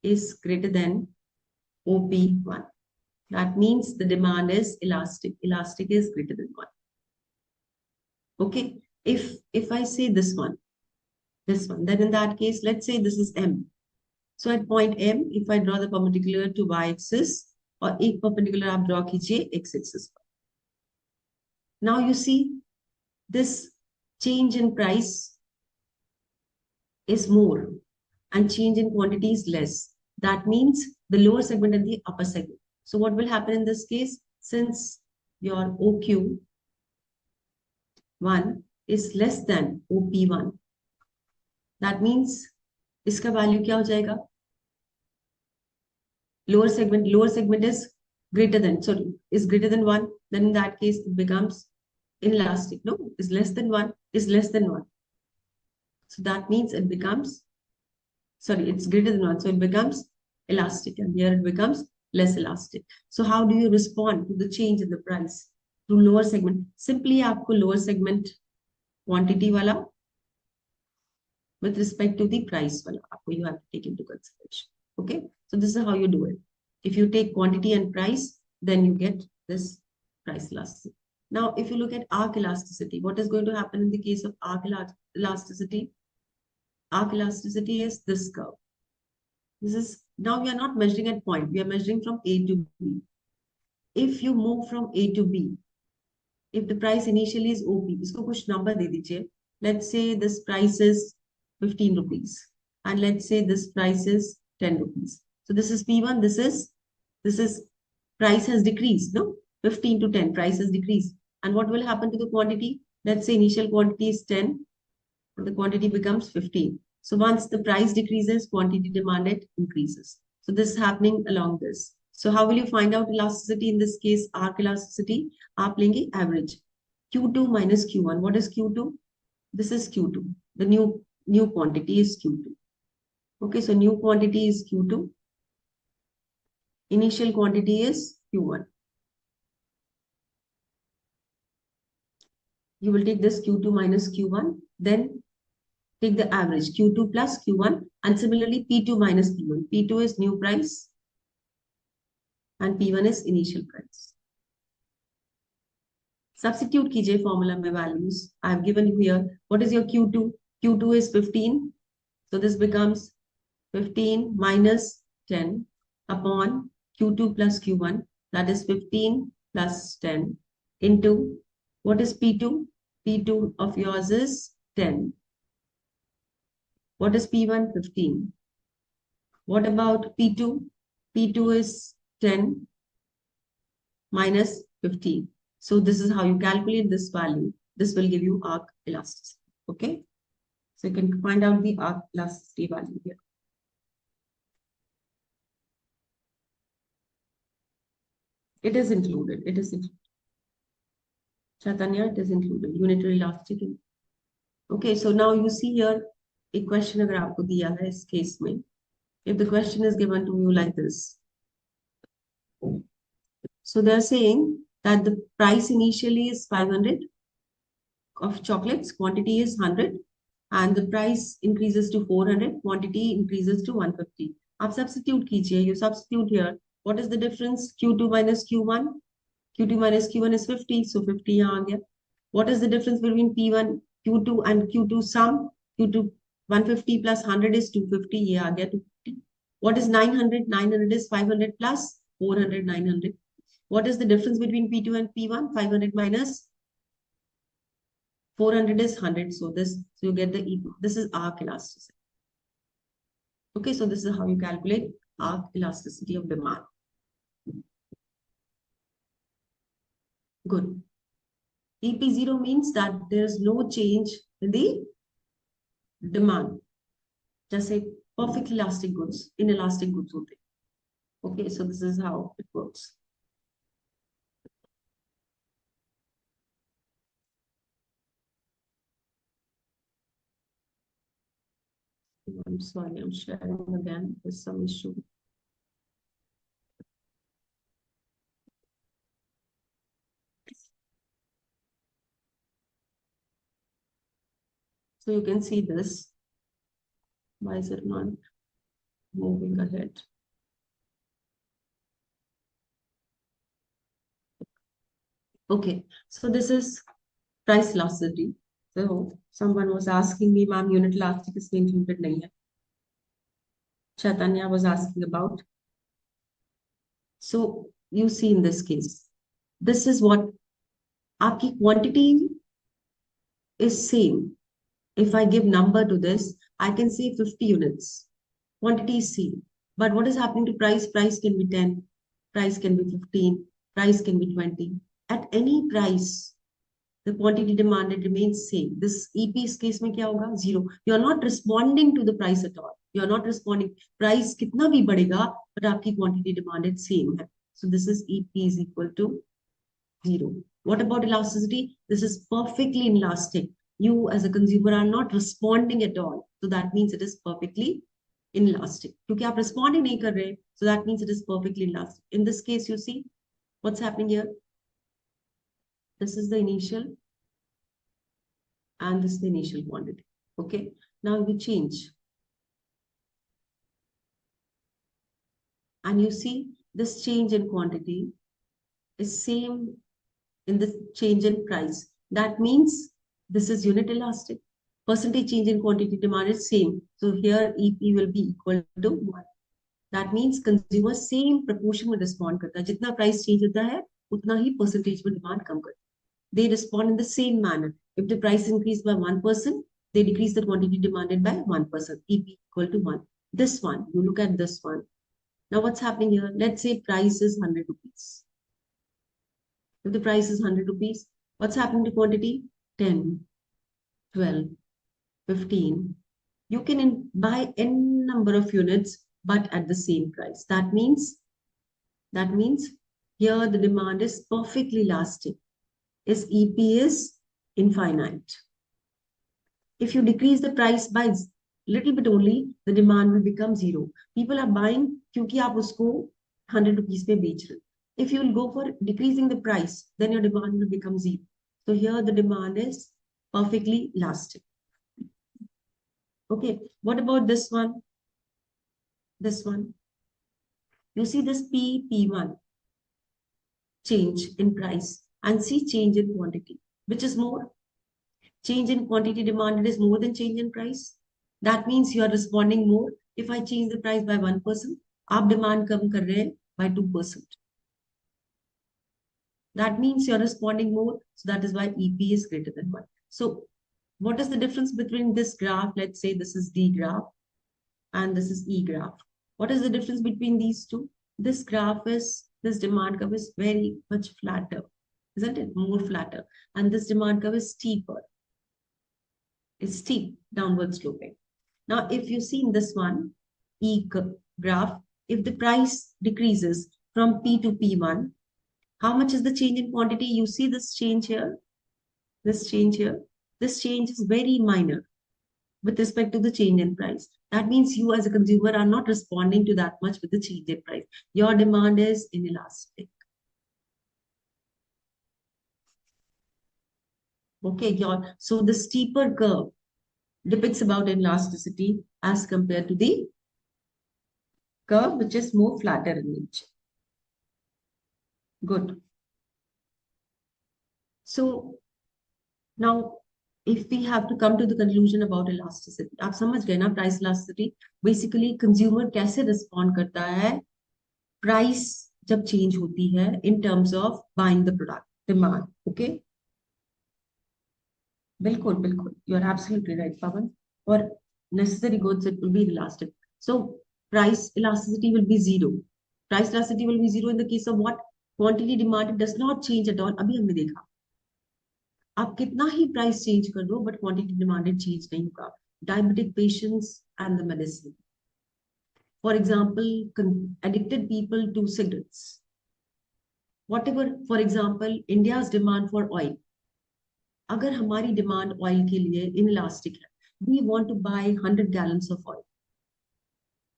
is greater than OP1. That means the demand is elastic. Elastic is greater than 1. Okay. If I say this one, then in that case, let's say this is M. So at point M, if I draw the perpendicular to y-axis, और एक perpendicular आप draw कीजिए x-axis पर. Now you see this change in price is more and change in quantity is less. That means the lower segment and the upper segment. So what will happen in this case? Since your OQ1 is less than OP1, that means इसका value क्या हो जाएगा? Lower segment is greater than, sorry, is greater than 1, then in that case it becomes inelastic. No, is less than 1, is less than 1. So that means it becomes, sorry, it's greater than 1, so it becomes elastic, and here it becomes less elastic. So how do you respond to the change in the price? Through lower segment. Simply आपको lower segment quantity वाला with respect to the price wala, you have to take into consideration. Okay, so this is how you do it. If you take quantity and price, then you get this price elasticity. Now, if you look at arc elasticity, what is going to happen in the case of arc elasticity? Arc elasticity is this curve. This is, now we are not measuring at point, we are measuring from A to B. If you move from A to B, if the price initially is OP, isko kuch number de dijiye. Let's say this price is 15 rupees. And let's say this price is 10 rupees. So this is P1, this is price has decreased, no? 15 to 10, price has decreased. And what will happen to the quantity? Let's say initial quantity is 10, and the quantity becomes 15. So once the price decreases, quantity demanded increases. So this is happening along this. So how will you find out elasticity? In this case, arc elasticity, आप लेंगे average. Q2 minus Q1. What is Q2? This is Q2. The new quantity is Q2. Okay, so new quantity is Q2. Initial quantity is Q1. You will take this Q2 minus Q1, then take the average Q2 plus Q1, and similarly P2 minus P1. P2 is new price and P1 is initial price. Substitute कीजिए formula में values. I have given you here. What is your Q2? Q2 is 15. So this becomes 15 minus 10 upon Q2 plus Q1. That is 15 plus 10 into, what is P2? P2 of yours is 10. What is P1? 15. What about P2? P2 is 10 minus 15. So this is how you calculate this value. This will give you arc elasticity. Okay. So you can find out the arc elasticity value here. It is included. It is included. Chaitanya, it is included. Unitary elasticity. Okay, so now you see here a question अगर आपको दिया है इस case में. If the question is given to you like this. So they're saying that the price initially is 500 of chocolates, quantity is 100, and the price increases to 400, quantity increases to 150. आप substitute कीजिए. You substitute here. What is the difference? Q2 minus Q1. Q2 minus Q1 is 50, so 50 यहाँ आ गया. What is the difference between P1, Q2 and Q2 sum? Q2 150 plus 100 is 250, ये आ गया 250. What is 900? 900 is 500 plus 400, 900. What is the difference between P2 and P1? 500 minus 400 is 100. So you get the E. This is arc elasticity. Okay, so this is how you calculate arc elasticity of demand. Good. EP0 means that there is no change in the demand. Just say perfect elastic goods, inelastic goods. Okay, so this is how it works. I'm sorry, I'm sharing again. There's some issue. So you can see this. Why is it not moving ahead? Okay, so this is price elasticity. So someone was asking me, ma'am, unit elastic is included nahi hai. Chaitanya was asking about. So you see in this case, this is what आपकी quantity is same. If I give number to this, I can say 50 units. Quantity is same. But what is happening to price? Price can be 10, price can be 15, price can be 20. At any price, the quantity demanded remains same. This EP's case में क्या होगा? Zero. You are not responding to the price at all. You are not responding. Price कितना भी बढ़ेगा, but आपकी quantity demanded same है. So this is EP is equal to 0. What about elasticity? This is perfectly inelastic. You as a consumer are not responding at all. So that means it is perfectly inelastic. क्योंकि आप respond ही नहीं कर रहे, so that means it is perfectly inelastic. In this case, you see what's happening here. This is the initial and this is the initial quantity. Okay. Now we change. And you see this change in quantity is same in the change in price. That means this is unit elastic. Percentage change in quantity demand is same. So here EP will be equal to 1. That means consumer same proportion में respond करता है. जितना price change होता है, उतना ही percentage में demand कम करता है. They respond in the same manner. If the price increased by 1%, they decrease the quantity demanded by 1%. EP equal to 1. This one, you look at this one. Now what's happening here? Let's say price is 100 rupees. If the price is 100 rupees, what's happening to quantity? 10, 12, 15. You can buy n number of units, but at the same price. That means here the demand is perfectly elastic. Its EP is infinite. If you decrease the price by little bit only, the demand will become 0. People are buying क्योंकि आप उसको 100 rupees पे बेच रहे. If you will go for decreasing the price, then your demand will become 0. So here the demand is perfectly elastic. Okay, what about this one? This one. You see this P1 change in price and see change in quantity. Which is more? Change in quantity demanded is more than change in price. That means you are responding more. If I change the price by 1%, आप demand कम कर रहे हैं by 2%. That means you're responding more. So that is why EP is greater than 1. So what is the difference between this graph? Let's say this is D graph and this is E graph. What is the difference between these two? This demand curve is very much flatter, isn't it? More flatter. And this demand curve is steeper. It's steep, downward sloping. Now, if you see in this one, E graph, if the price decreases from P to P1, how much is the change in quantity? You see this change here, this change here. This change is very minor with respect to the change in price. That means you as a consumer are not responding to that much with the change in price. Your demand is inelastic. Okay, so the steeper curve depicts about elasticity as compared to the curve which is more flatter in nature. Good. So now if we have to come to the conclusion about elasticity, आप समझ गए ना price elasticity? Basically consumer कैसे respond करता है price जब change होती है in terms of buying the product, demand. Okay? बिल्कुल बिल्कुल, you are absolutely right, Pawan. For necessary goods, it will be elastic. So price elasticity will be 0. Price elasticity will be 0 in the case of what? Quantity demanded does not change at all. अभी हमने देखा. आप कितना ही price change कर दो, but quantity demanded change नहीं होगा. Diabetic patients and the medicine. For example, addicted people to cigarettes. Whatever, for example, India's demand for oil. अगर हमारी डिमांड ऑयल के लिए इनलास्टिक है, we want to buy 100 gallons of oil.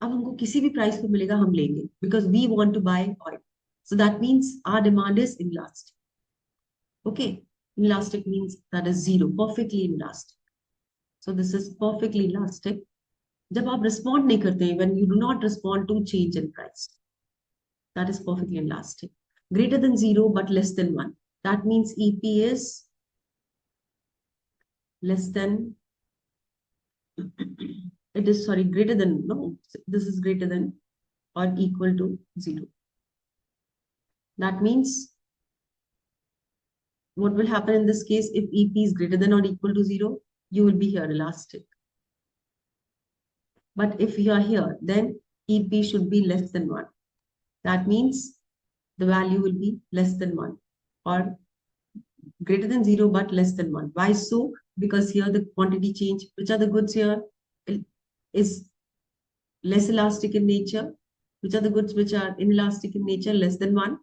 अब हमको किसी भी प्राइस पे मिलेगा हम लेंगे because we want to buy oil. So that means our demand is inelastic. Okay, inelastic means that is 0, perfectly inelastic. So this is perfectly elastic. जब आप respond नहीं करते हैं, when you do not respond to change in price, that is perfectly elastic. Greater than 0 but less than 1. That means EP is less than, it is, sorry, greater than, no, this is greater than or equal to 0. That means what will happen in this case? If EP is greater than or equal to 0, you will be here elastic. But if you are here, then EP should be less than 1. That means the value will be less than 1 or greater than 0 but less than 1. Why so? Because here the quantity change, which are the goods here, is less elastic in nature. Which are the goods which are inelastic in nature, less than 1?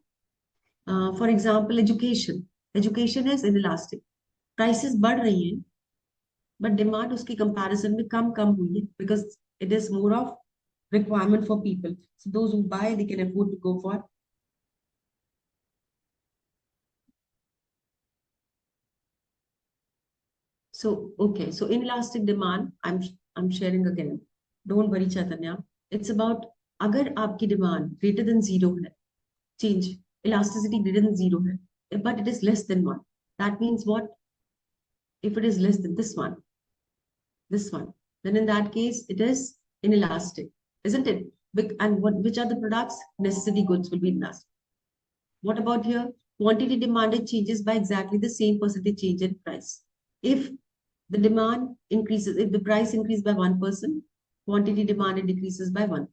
For example, education. Education is inelastic. Prices बढ़ रही हैं, but demand उसके comparison में कम हुई है, because it is more of requirement for people. So those who buy, they can afford to go for. So, okay, so inelastic demand, I'm sharing again. Don't worry, Chaitanya. It's about अगर आपकी demand greater than 0 है, change, elasticity greater than 0 है, but it is less than 1. That means what? If it is less than this one, then in that case, it is inelastic, isn't it? And which are the products? Necessity goods will be inelastic. What about here? Quantity demanded changes by exactly the same percentage change in price. If the demand increases, if the price increases by 1%, quantity demanded decreases by 1%.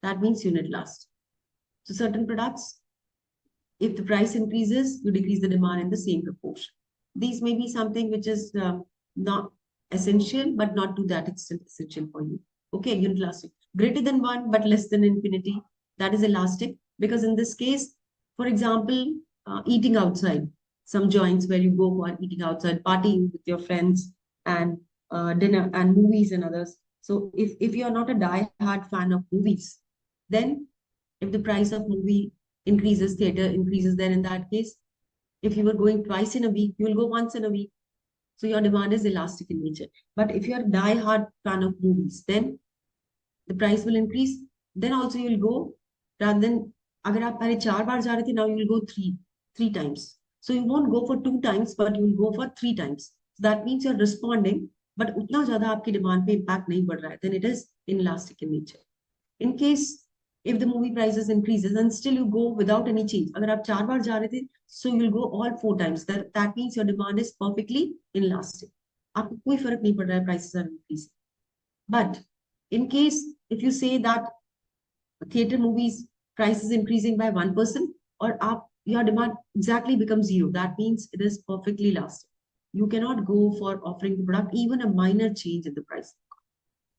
That means unit last. So certain products, if the price increases, you decrease the demand in the same proportion. These may be something which is not essential, but not to that extent essential for you. Okay, unit elastic. Greater than 1, but less than infinity. That is elastic, because in this case, for example, eating outside, some joints where you go for eating outside, partying with your friends, and dinner and movies and others. So if you are not a die-hard fan of movies, then if the price of movie increases, theater increases, then in that case, if you were going twice in a week, you will go once in a week. So your demand is elastic in nature. But if you are a die-hard fan of movies, then the price will increase. Then also you will go, rather than अगर आप पहले 4 बार जा रहे थे, now you will go three times. So you won't go for 2 times, but you will go for 3 times. So that means you're responding, but उतना ज़्यादा आपकी demand पे impact नहीं पड़ रहा है. Then it is inelastic in nature. In case if the movie prices increases and still you go without any change, अगर आप 4 बार जा रहे थे, so you'll go all 4 times. That means your demand is perfectly inelastic. आपको कोई फर्क नहीं पड़ रहा है, prices are increasing. But in case if you say that theater movies price is increasing by 1%, or your demand exactly becomes 0, that means it is perfectly elastic. You cannot go for offering the product even a minor change in the price.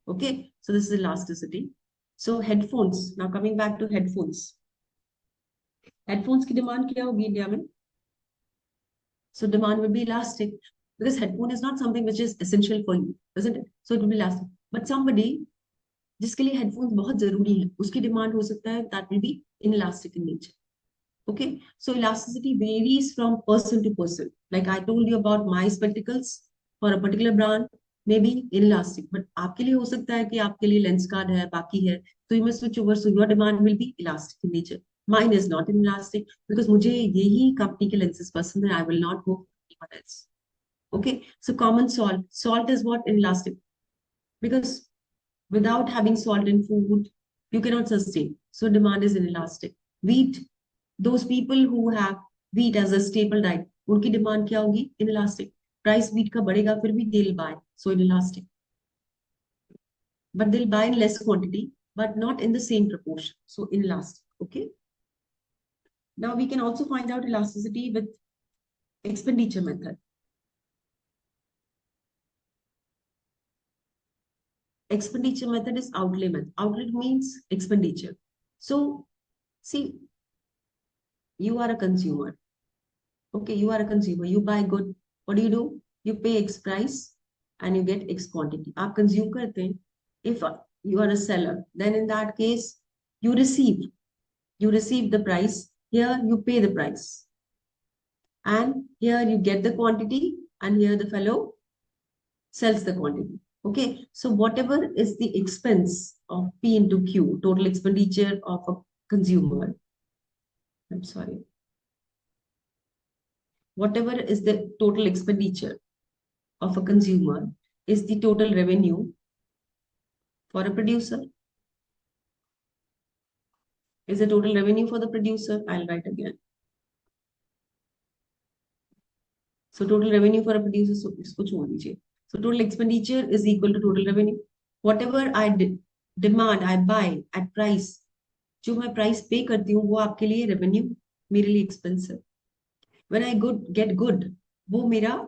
Okay, so this is elasticity. So headphones. Now coming back to headphones. Headphones की demand क्या होगी India में? So demand will be elastic, because headphone is not something which is essential for you, isn't it? So it will be elastic. But somebody जिसके लिए headphones बहुत जरूरी है, उसकी demand हो सकता है, that will be inelastic in nature. Okay, so elasticity varies from person to person. Like I told you about my spectacles, for a particular brand may be inelastic, but आपके लिए हो सकता है कि आपके लिए लेंस कार्ड है, बाकी है, तो you must switch over, so your demand will be elastic in nature. Mine is not inelastic, because मुझे यही कंपनी के lenses पसंद है, I will not go for anyone else. Okay, so common salt is what? Inelastic, because without having salt in food, you cannot sustain. So demand is inelastic. Wheat, those people who have wheat as a staple diet, उनकी demand क्या होगी? Inelastic. Price wheat का बढ़ेगा, फिर भी they'll buy. So inelastic. But they'll buy in less quantity, but not in the same proportion. So inelastic. Okay. Now we can also find out elasticity with expenditure method. Expenditure method is outlay method. Outlay means expenditure. So see, you are a consumer. Okay, you are a consumer. You buy good. What do? You pay X price and you get X quantity. आप consume करते हैं. If you are a seller, then in that case, you receive the price. Here you pay the price. And here you get the quantity, and here the fellow sells the quantity. Okay, so whatever is the expense of P into Q, total expenditure of a consumer, I'm sorry, whatever is the total expenditure of a consumer is the total revenue for a producer. Is the total revenue for the producer? I'll write again. So total revenue for a producer, so इसको छोड़ दीजिए. So total expenditure is equal to total revenue. Whatever I demand, I buy at price. जो मैं price पे करती हूँ वो आपके लिए रेवेन्यू, मेरे लिए एक्सपेंस है. When I get good, वो मेरा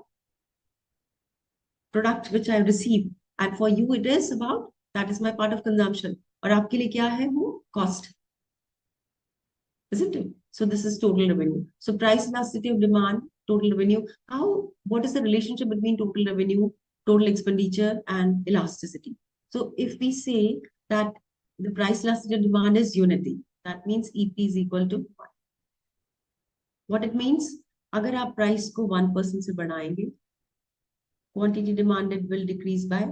product which I receive, and for you it is about, that is my part of consumption. और आपके लिए क्या है वो cost, isn't it? So this is total revenue. So price elasticity of demand, total revenue. What is the relationship between total revenue, total expenditure, and elasticity? So if we say that the price elasticity of demand is unity, that means EP is equal to 1. What it means? अगर आप price को 1% से बढ़ाएंगे, quantity demanded will decrease by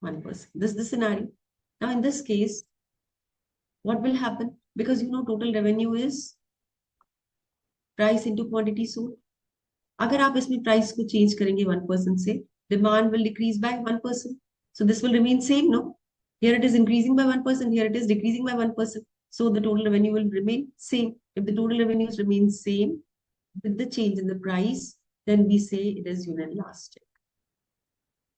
1%. This is the scenario. Now in this case, what will happen? Because you know total revenue is price into quantity sold. अगर आप इसमें price को change करेंगे 1% से, demand will decrease by 1%. So this will remain same, no? Here it is increasing by 1%, here it is decreasing by 1%. So the total revenue will remain same. If the total revenues remain same with the change in the price, then we say it is inelastic.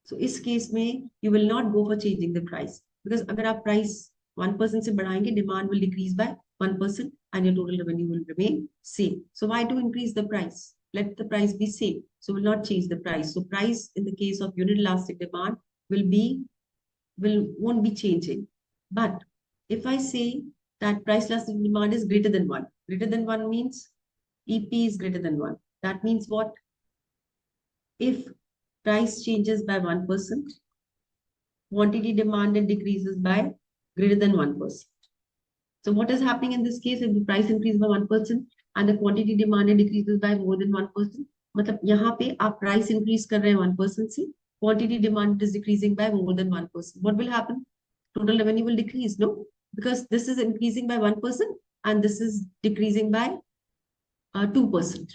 So इस case में you will not go for changing the price, because अगर आप price 1% से बढ़ाएंगे, demand will decrease by 1% and your total revenue will remain same. So why to increase the price? Let the price be same. So we'll not change the price. So price in the case of unit elastic demand won't be changing. But if I say that price elastic demand is greater than 1, greater than 1 means EP is greater than 1. That means what? If price changes by 1%, quantity demanded decreases by greater than 1%. So what is happening in this case? If the price increases by 1% and the quantity demanded decreases by more than 1%, मतलब यहाँ पे आप price increase कर रहे हैं 1% से, quantity demand is decreasing by more than 1%. What will happen? Total revenue will decrease, no? Because this is increasing by 1% and this is decreasing by 2%.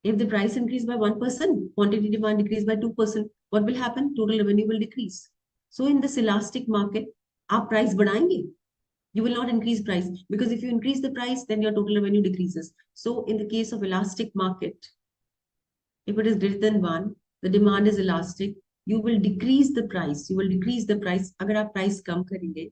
If the price increase by 1%, quantity demand decrease by 2%, what will happen? Total revenue will decrease. So in this elastic market, आप price बढ़ाएंगे. You will not increase price, because if you increase the price, then your total revenue decreases. So in the case of elastic market, if it is greater than 1, the demand is elastic, you will decrease the price. You will decrease the price. अगर आप price कम करेंगे,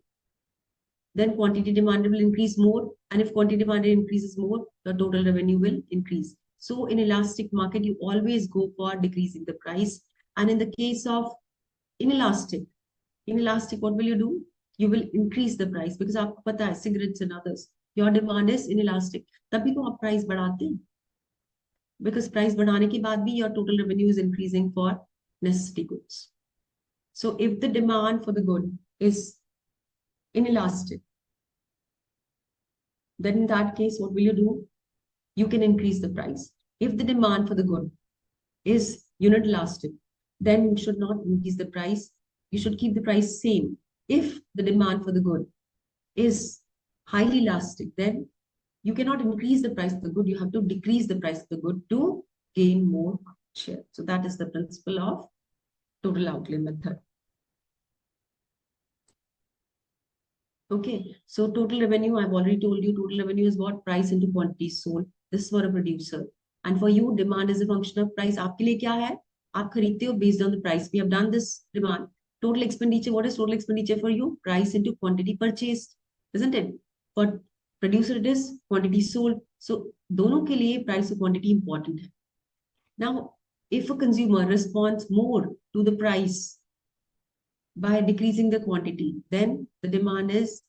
then quantity demand will increase more. And if quantity demand increases more, the total revenue will increase. So in elastic market, you always go for decreasing the price. And in the case of inelastic, what will you do? You will increase the price, because आपको पता है cigarettes and others, your demand is inelastic. तभी तो आप price बढ़ाते हैं. Because price बढ़ाने के बाद भी your total revenue is increasing for necessity goods. So if the demand for the good is inelastic, then in that case, what will you do? You can increase the price. If the demand for the good is unit elastic, then you should not increase the price. You should keep the price same. If the demand for the good is highly elastic, then you cannot increase the price of the good. You have to decrease the price of the good to gain more share. So that is the principle of total outlay method. Okay, so total revenue, I've already told you, total revenue is what? Price into quantity sold. This is for a producer. And for you, demand is a function of price. आपके लिए क्या है? आप खरीदते हो based on the price. We have done this demand. Total expenditure, what is total expenditure for you? Price into quantity purchased, isn't it? For producer, it is quantity sold. So दोनों के लिए price और quantity important है. Now, if a consumer responds more to the price by decreasing the quantity, then the demand is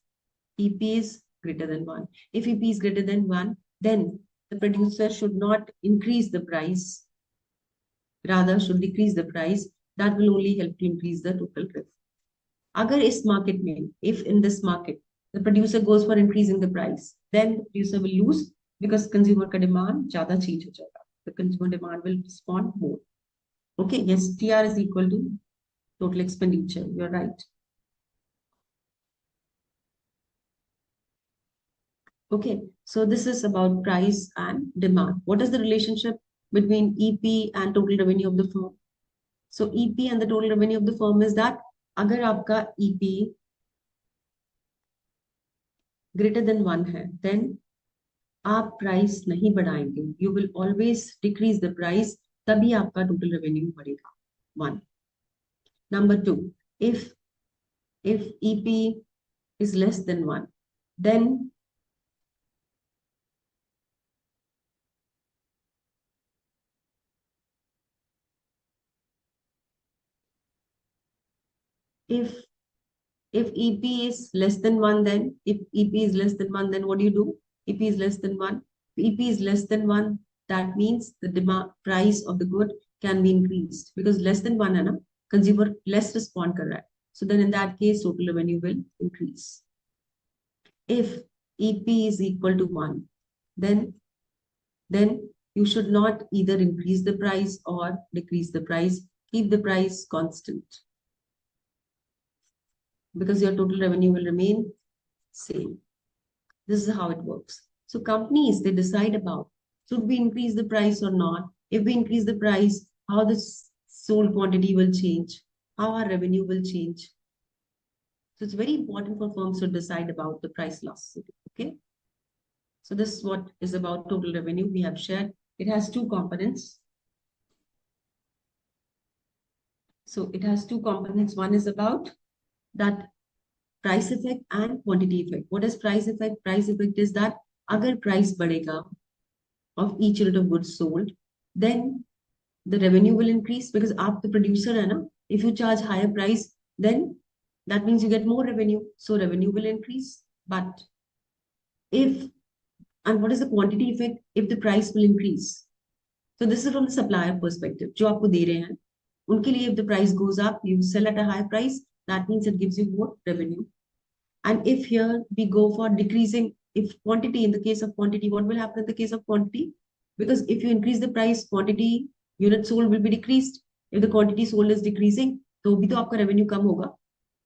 EP is greater than 1. If EP is greater than 1, then the producer should not increase the price, rather should decrease the price. That will only help to increase the total revenue. Agar is market mein, if in this market, the producer goes for increasing the price, then the producer will lose, because consumer ka demand zyada change ho jayega. The consumer demand will respond more. Okay, yes, TR is equal to total expenditure. You're right. Okay, so this is about price and demand. What is the relationship between EP and total revenue of the firm? So EP and the total revenue of the firm is that अगर आपका EP greater than 1 है, then आप price नहीं बढ़ाएंगे. You will always decrease the price. तभी आपका total revenue बढ़ेगा. 1. Number 2, if EP is less than 1, then if if EP is less than 1, then if EP is less than 1, then what do you do? EP is less than 1. If EP is less than 1, that means the demand price of the good can be increased because less than 1 है ना, consumer less respond कर रहा है. So then in that case, total revenue will increase. If EP is equal to 1, then you should not either increase the price or decrease the price. Keep the price constant because your total revenue will remain same. This is how it works. So companies, they decide about should we increase the price or not? If we increase the price, how the sold quantity will change, how our revenue will change. So it's very important for firms to decide about the price elasticity. Okay. So this is what is about total revenue we have shared. It has two components. So it has two components. One is about that price effect and quantity effect. What is price effect? Price effect is that agar price badega of each unit of goods sold, then the revenue will increase because aap the producer hai na. If you charge higher price, then that means you get more revenue. So revenue will increase. But if, and what is the quantity effect? If the price will increase. So this is from the supplier perspective. जो आपको दे रहे हैं, उनके लिए if the price goes up, you sell at a higher price, that means it gives you more revenue. And if here we go for decreasing, if quantity, in the case of quantity, what will happen in the case of quantity? Because if you increase the price, quantity units sold will be decreased. If the quantity sold is decreasing, तो भी तो आपका revenue कम होगा.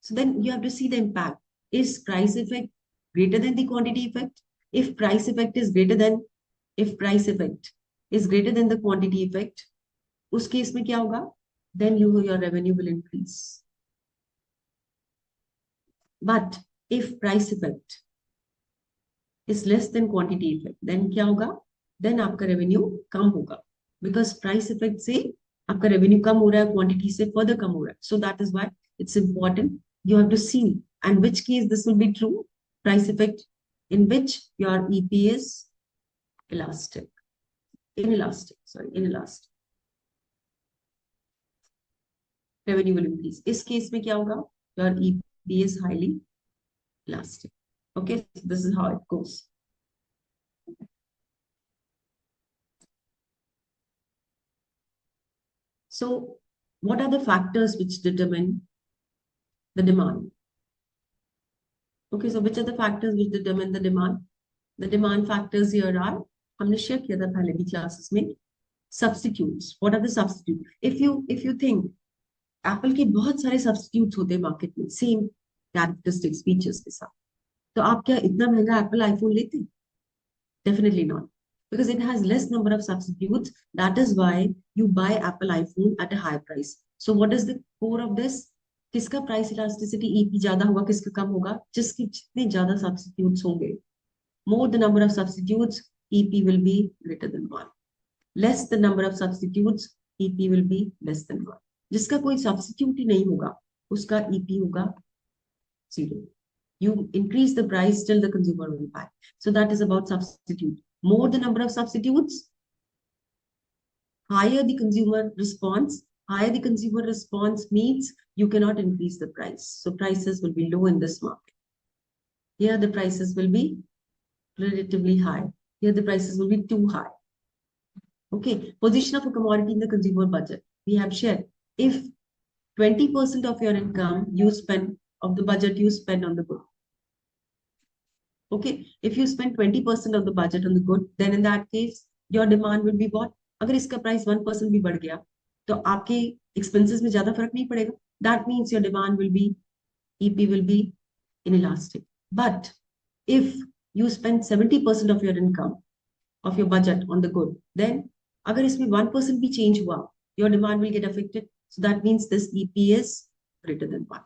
So then you have to see the impact. Is price effect greater than the quantity effect? If price effect is greater than, if price effect is greater than the quantity effect, उस case में क्या होगा? Then your revenue will increase. But if price effect is less than quantity effect, then क्या होगा? Then आपका revenue कम होगा. Because price effect से आपका revenue कम हो रहा है, quantity से further कम हो रहा है. So that is why it's important. You have to see, and which case this will be true. Price effect in which your EP is elastic. Inelastic, sorry, inelastic. Revenue will increase. इस case में क्या होगा? Your EP is highly elastic. Okay, so this is how it goes. So what are the factors which determine the demand? Okay, so which are the factors which determine the demand? The demand factors here are, हमने share किया था पहले भी classes में, substitutes. What are the substitutes? If you think Apple के बहुत सारे substitutes होते हैं market में, same characteristics, features के साथ, तो आप क्या इतना महंगा Apple iPhone लेते? Definitely not. Because it has less number of substitutes. That is why you buy Apple iPhone at a high price. So what is the core of this? किसका price elasticity EP ज्यादा होगा, किसका कम होगा? जिसके जितने ज्यादा substitutes होंगे, more the number of substitutes, EP will be greater than 1. Less the number of substitutes, EP will be less than 1. जिसका कोई substitute ही नहीं होगा, उसका EP होगा 0. You increase the price, still the consumer will buy. So that is about substitute. More the number of substitutes, higher the consumer response. Higher the consumer response means you cannot increase the price. So prices will be low in this market. Here the prices will be relatively high. Here the prices will be too high. Okay, position of a commodity in the consumer budget. We have shared. If 20% of your income you spend, of the budget you spend on the good. Okay, if you spend 20% of the budget on the good, then in that case, your demand will be what? अगर इसका price 1% भी बढ़ गया, तो आपके expenses में ज्यादा फर्क नहीं पड़ेगा. That means your demand will B, EP will be inelastic. But if you spend 70% of your income, of your budget on the good, then अगर इसमें 1% भी change हुआ, your demand will get affected. So that means this EP is greater than 1.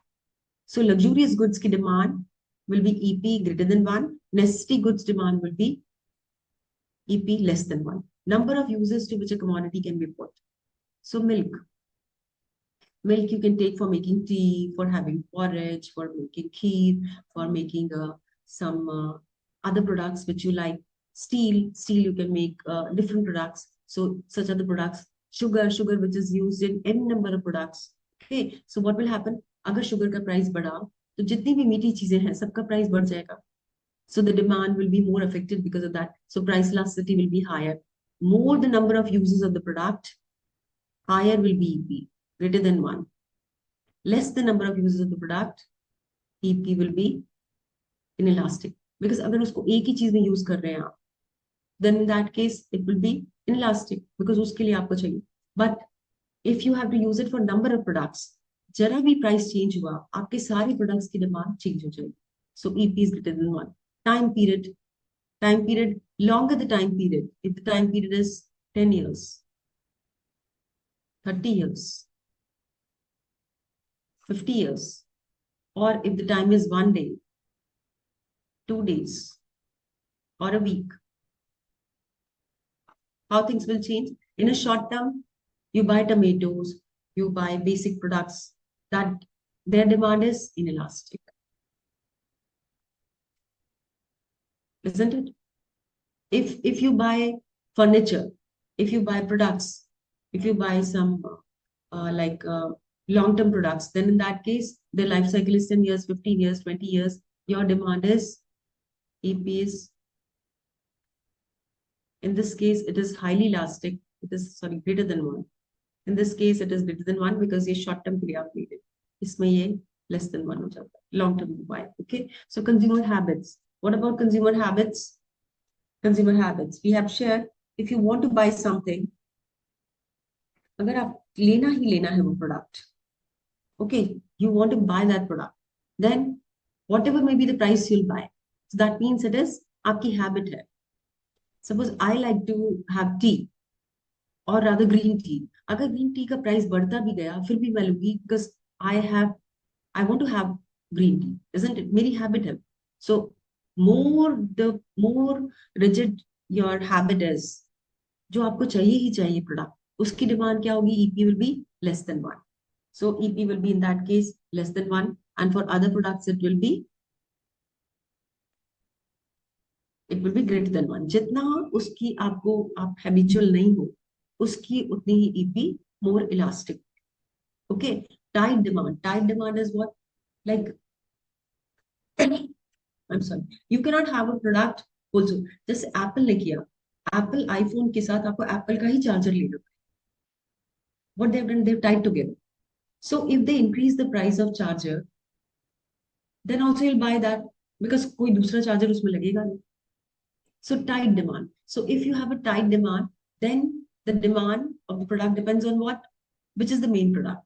So luxurious goods की demand will be EP greater than 1. Necessity goods demand will be EP less than 1. Number of uses to which a commodity can be put. So milk. Milk you can take for making tea, for having porridge, for making kheer, for making some other products which you like. Steel you can make different products. So such other products. Sugar which is used in n number of products. Okay, so what will happen? अगर sugar का price बढ़ा, तो जितनी भी मीठी चीजें हैं, सबका price बढ़ जाएगा. So the demand will be more affected because of that. So price elasticity will be higher. More the number of uses of the product, higher will be EP, greater than 1. Less the number of uses of the product, EP will be inelastic. Because अगर उसको एक ही चीज में use कर रहे हैं आप, then in that case it will be inelastic because उसके लिए आपको चाहिए. But if you have to use it for number of products, जरा भी price change हुआ, आपके सारे products की demand change हो जाएगी. So EP is greater than 1. Time period, longer the time period. If the time period is 10 years, 30 years, 50 years, or if the time is 1 day, 2 days, or a week, how things will change. In a short term, you buy tomatoes, you buy basic products that their demand is inelastic. Isn't it? If you buy furniture, if you buy products, if you buy some long-term products, then in that case, the life cycle is 10 years, 15 years, 20 years. Your demand is EP is, in this case, it is highly elastic. It is, sorry, greater than 1. In this case, it is greater than 1 because ये short term के लिए आप ले रहे. इसमें ये less than 1 हो जाता है. Long term buy. Okay. So consumer habits. What about consumer habits? Consumer habits. We have shared. If you want to buy something, अगर आप लेना ही लेना है वो product, okay, you want to buy that product, then whatever may be the price you'll buy. So that means it is आपकी habit है. Suppose I like to have tea. और rather green tea. अगर green tea का price बढ़ता भी गया फिर भी मैं लूंगी because I want to have green tea, isn't it? मेरी habit है. So the more rigid your habit is, जो आपको चाहिए ही चाहिए प्रोडक्ट, उसकी डिमांड क्या होगी? EP will be less than 1. So EP will be in that case less than 1, and for other products it will be greater than 1. जितना उसकी आपको आप habitual नहीं हो, उसकी उतनी ही EP more elastic. Okay, tight demand. Tight demand is what? Like, I'm sorry, you cannot have a product also. जैसे Apple ने किया, Apple iPhone के साथ आपको Apple का ही चार्जर लेना. What they've done, they've tied together. So if they increase the price of charger, then also you'll buy that because कोई दूसरा चार्जर उसमें लगेगा नहीं. So tight demand. So if you have a tight demand, then the demand of the product depends on what? Which is the main product.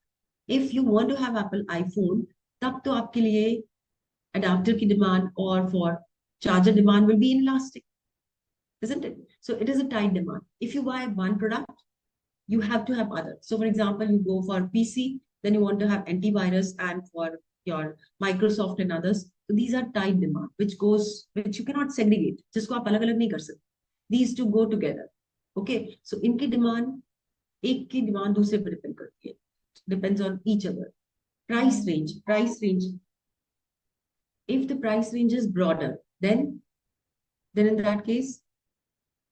If you want to have Apple iPhone, तब तो आपके लिए adapter की demand or for charger demand will be inelastic, isn't it? So it is a tight demand. If you buy one product, you have to have other. So for example, you go for PC, then you want to have antivirus, and for your Microsoft and others. So these are tight demand, which you cannot segregate. जिसको आप अलग अलग नहीं कर सकते. These two go together. Okay. So इनकी demand एक की demand दूसरे पर depend करती है. Depends on each other. Price range. If the price range is broader, then in that case,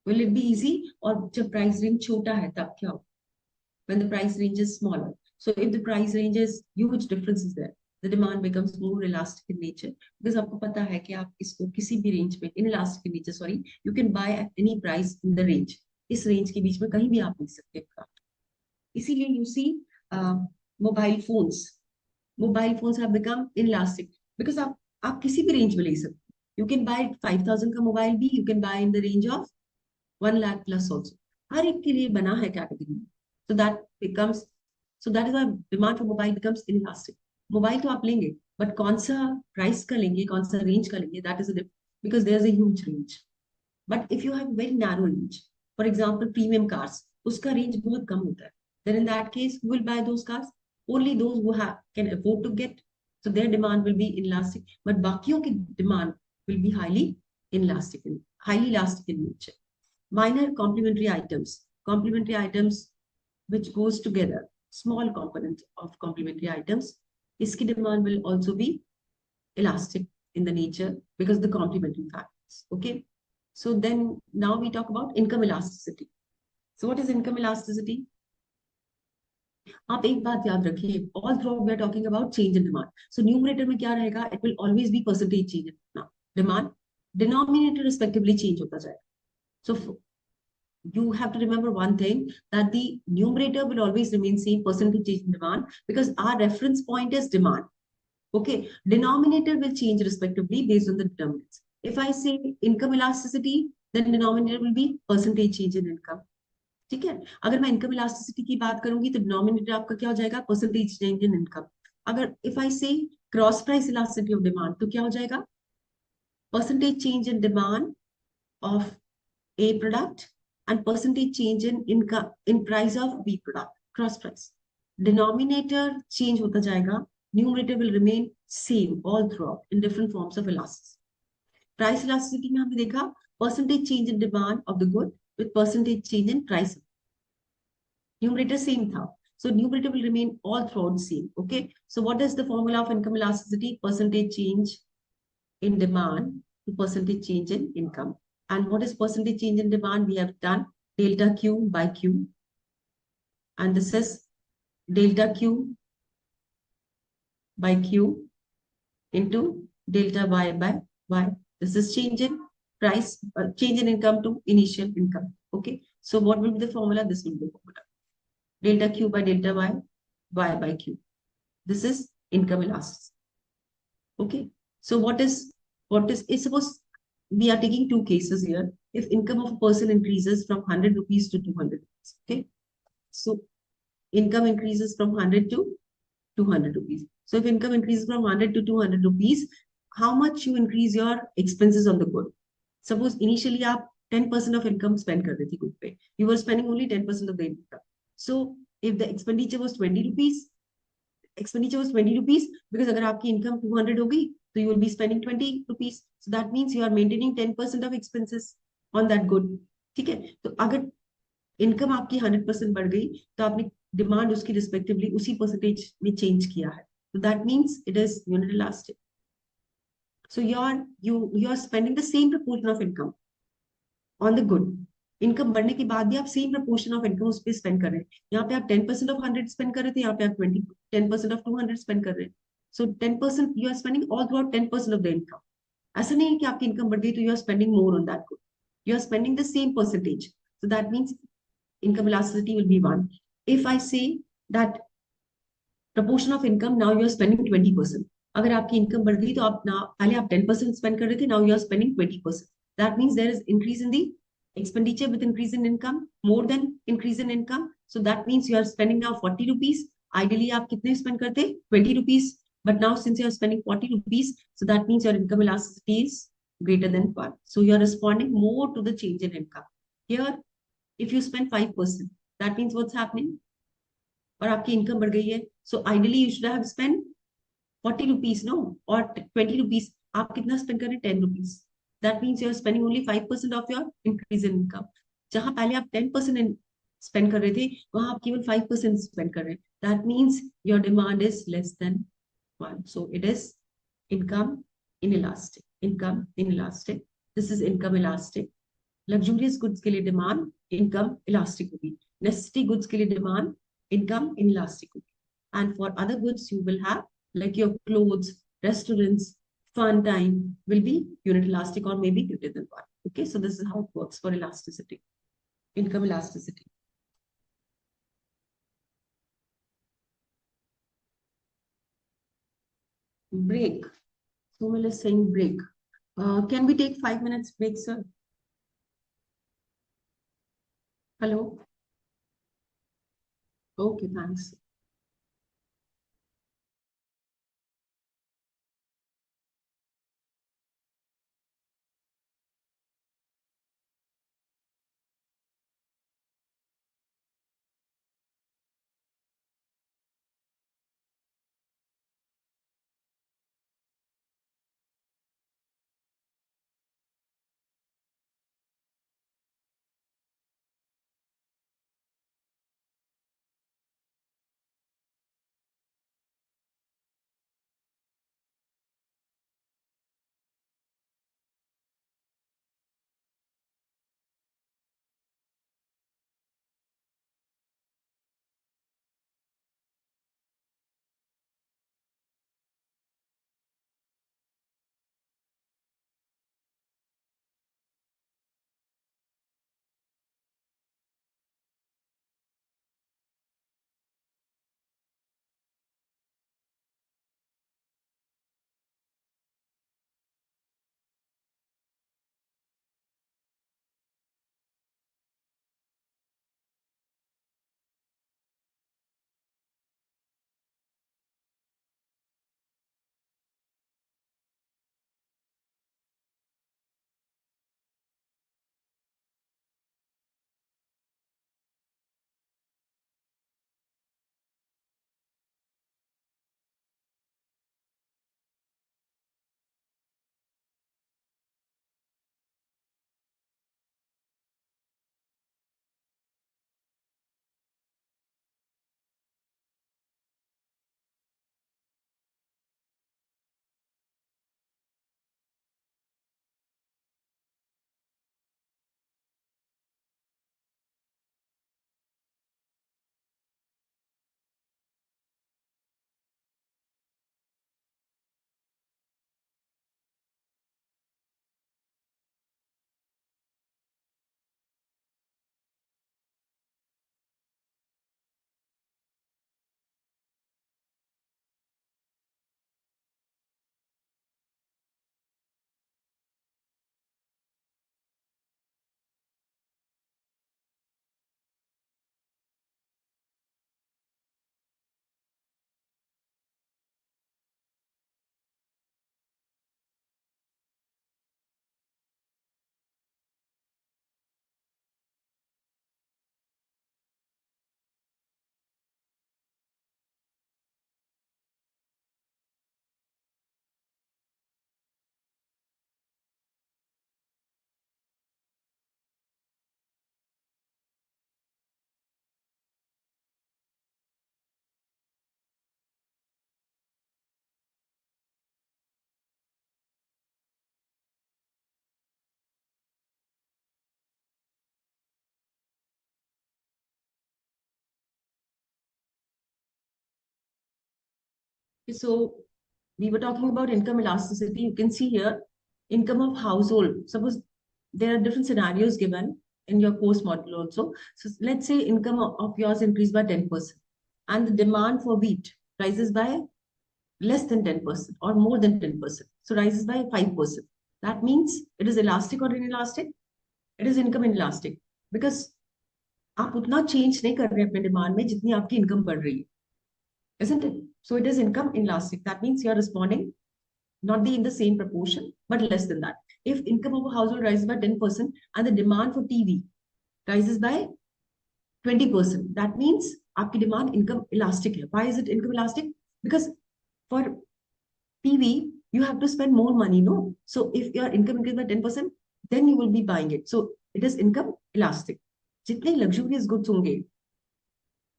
will it be easy? Or जब price range छोटा है तब क्या हो? When the price range is smaller. So if the price range is huge difference is there, the demand becomes more elastic in nature. Because आपको पता है कि आप इसको किसी भी range में, inelastic in nature, sorry, you can buy at any price in the range. इस range के बीच में कहीं भी आप ले सकते हैं. इसीलिए you see mobile phones have become inelastic because आप किसी भी range में ले सकते. You can buy 5,000 का mobile भी, you can buy in the range of 1 lakh plus also. हर एक के लिए बना है category. So that becomes So that is why demand for mobile becomes inelastic. Mobile तो आप लेंगे, बट कौन सा प्राइस का लेंगे, कौन सा रेंज का लेंगे, that is a because there is a huge range. But if you have very narrow range, for example premium cars, उसका रेंज बहुत कम होता है, then in that case who will buy those cars? Only those who have can afford to get. So their demand will be inelastic, but बाकियों की demand will be highly elastic in nature. Minor complementary items which goes together, small components of complementary items, iski demand will also be elastic in the nature because the complementary factors. Okay, so then now we talk about income elasticity. So what is income elasticity? आप एक बात याद रखिए, all through we are talking about change in demand. So numerator में क्या रहेगा? It will always be percentage change in demand. Denominator respectively change होता जाएगा. सो you have to remember one thing, that the numerator will always remain same, percentage change in demand, because our reference point is demand. Okay, denominator will change respectively based on the determinants. If I say income elasticity, then denominator will be percentage change in income. ठीक है, अगर मैं income elasticity की बात करूंगी तो denominator आपका क्या हो जाएगा? परसेंटेज चेंज इन इनकम. अगर इफ आई से cross price elasticity of demand, तो क्या हो जाएगा? Percentage change in demand of A product and percentage change in income in price of B product, cross price. Denominator change होता जाएगा, numerator will remain same all throughout in different forms of elasticity. Price elasticity में हमने देखा percentage change in demand of the good with percentage change in price. Numerator same था, so numerator will remain all throughout same. Okay, so what is the formula of income elasticity? Percentage change in demand to percentage change in income. And what is percentage change in demand? We have done delta Q by Q. And this is delta Q by Q into delta Y by Y. This is change in price, change in income to initial income. Okay. So what will be the formula? This will be the formula. Delta Q by delta Y, Y by Q. This is income elasticity. Okay. So what is, suppose we are taking two cases here. If income of a person increases from 100 rupees to 200 rupees, okay? So income increases from 100 to 200 rupees. So if income increases from 100 to 200 rupees, how much you increase your expenses on the good? Suppose initially आप 10% of income spend कर रहे थे good पे. You were spending only 10% of the income. So if the expenditure was 20 rupees, because अगर आपकी income 200 होगी, so you will be spending 20 rupees. So that means you are maintaining 10% of expenses on that good. ठीक है, तो अगर income आपकी 100% बढ़ गई, तो आपने डिमांड उसकी रिस्पेक्टिवली उसी परसेंटेज में चेंज किया है. So that means it is unit elastic. So you are spending the same proportion of income on the good. Income बढ़ने के बाद भी आप सेम प्रपोर्शन ऑफ इनकम उस पर स्पेंड कर रहे हैं. यहाँ पे आप 10% ऑफ 100 स्पेंड कर रहे थे, यहाँ पे आप 10% ऑफ 200 स्पेंड कर रहे हैं. So 10% you are spending all through out 10% of the income. ऐसा नहीं है कि आपकी इनकम बढ़ गई तो you are spending more on that good. You are spending the same percentage. So that means income elasticity will be 1. If I say that proportion of income, now you are spending 20%. अगर आपकी income बढ़ गई तो आप ना, पहले आप 10% spend कर रहे थे, now you are spending 20%. That means there is increase in the expenditure with increase in income, more than increase in income. So that means you are spending now 40 rupees. Ideally आप कितने spend करते? 20 rupees. But now since you are spending 40 rupees, so that means your income elasticity is greater than 1. So you are responding more to the change in income. Here, if you spend 5%, that means what's happening? और आपकी income बढ़ गई है, so ideally you should have spent 40 rupees, no, or 20 rupees. आप कितना spend कर रहे हैं? 10 rupees. That means you are spending only 5% of your increase in income. जहां पहले आप 10% स्पेंड कर रहे थे, वहां आप केवल 5% स्पेंड कर रहे हैं. That means your demand is less than 1. So it is income inelastic. Income inelastic. This is income elastic. Luxurious goods के लिए डिमांड इनकम इलास्टिक होगी. नेसेसिटी गुड्स के लिए डिमांड इनकम इनइलास्टिक होगी. And for other goods you will have, like your clothes, restaurants, fun time will be unit elastic or maybe greater than 1. Okay, so this is how it works for elasticity, income elasticity. Break. Somil is saying break. Can we take 5 minutes break, sir? Hello. Okay, thanks. So we were talking about income elasticity. You can see here income of household. Suppose there are different scenarios given in your course model also. So let's say income of yours increased by 10% and the demand for wheat rises by less than 10% or more than 10%. So rises by 5%. That means it is elastic or inelastic? It is income inelastic because आप उतना change नहीं कर रहे अपने demand में जितनी आपकी income बढ़ रही है, isn't it? So it is income inelastic. That means you are responding not in the same proportion, but less than that. If income of a household rises by 10% and the demand for TV rises by 20%, that means आपकी demand income elastic है. Why is it income elastic? Because for TV, you have to spend more money, no? So if your income increases by 10%, then you will be buying it. So it is income elastic. जितने luxurious goods होंगे,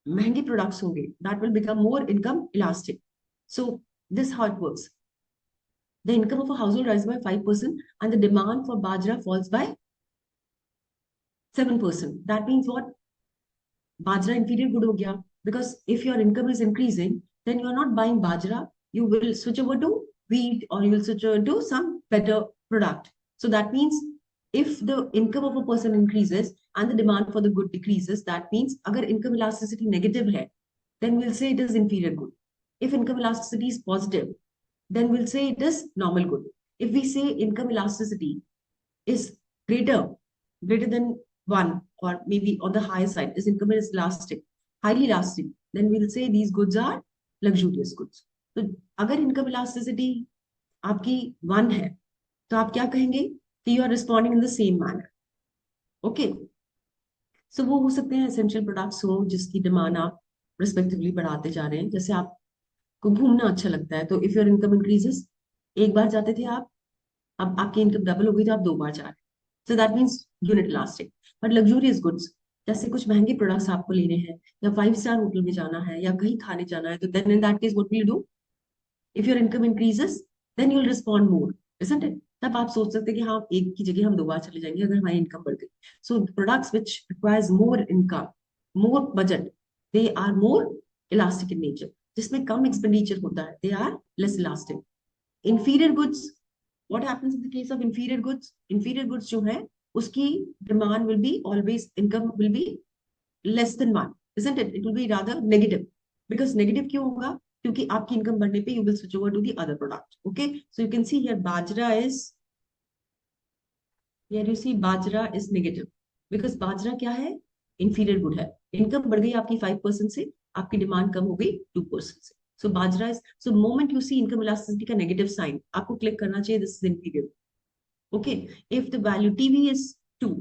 महंगे products होंगे, that will become more income elastic. So this how it works. The income of a household rises by 5% and the demand for bajra falls by 7%. That means what? Bajra inferior good ho gaya. Because if your income is increasing, then you are not buying bajra. You will switch over to wheat or you will switch over to some better product. So that means if the income of a person increases and the demand for the good decreases, that means agar income elasticity negative hai, then we'll say it is inferior good. If income elasticity is positive, then we'll say it is normal good. If we say income elasticity is greater than 1 or maybe on the higher side, is income is elastic, highly elastic, then we'll say these goods are luxurious goods. तो अगर income elasticity आपकी 1 है, तो आप क्या कहेंगे कि you are responding in the same manner. Okay. So वो हो सकते हैं essential products हो जिसकी डिमांड आप रिस्पेक्टिवली बढ़ाते जा रहे हैं. जैसे आपको घूमना अच्छा लगता है, तो इफ योर इनकम इंक्रीजेस, एक बार जाते थे आप, अब आपकी इनकम डबल हो गई तो आप 2 बार जा रहे हैं. सो that means unit elastic. But luxurious goods, जैसे कुछ महंगे प्रोडक्ट्स आपको लेने हैं या 5 स्टार होटल में जाना है या कहीं खाने जाना है, तो then in that case what will you do? If your income increases, then you will respond more, isn't it? तब आप सोच सकते हैं कि हाँ, एक की जगह हम 2 बार चले जाएंगे अगर हमारी इनकम बढ़ गई. So products which requires more income, more budget, they are more elastic in nature. जिसमें कम एक्सपेंडिचर होता है, they are less elastic. Inferior goods, what happens in the case of inferior goods? Inferior goods जो है, उसकी demand will be always, income will be less than 1, isn't it? It will be rather negative. Because negative क्यों होगा? क्योंकि आपकी income बढ़ने पे you will switch over to the other product. Okay, so you can see here bajra is, here you see bajra is negative because bajra क्या है? Inferior good है. Income बढ़ गई आपकी 5% से, आपकी डिमांड कम हो गई 2% से. So bajra is, so moment you see income elasticity का negative sign, आपको click करना चाहिए this is inferior. Okay, if the value TV is 2,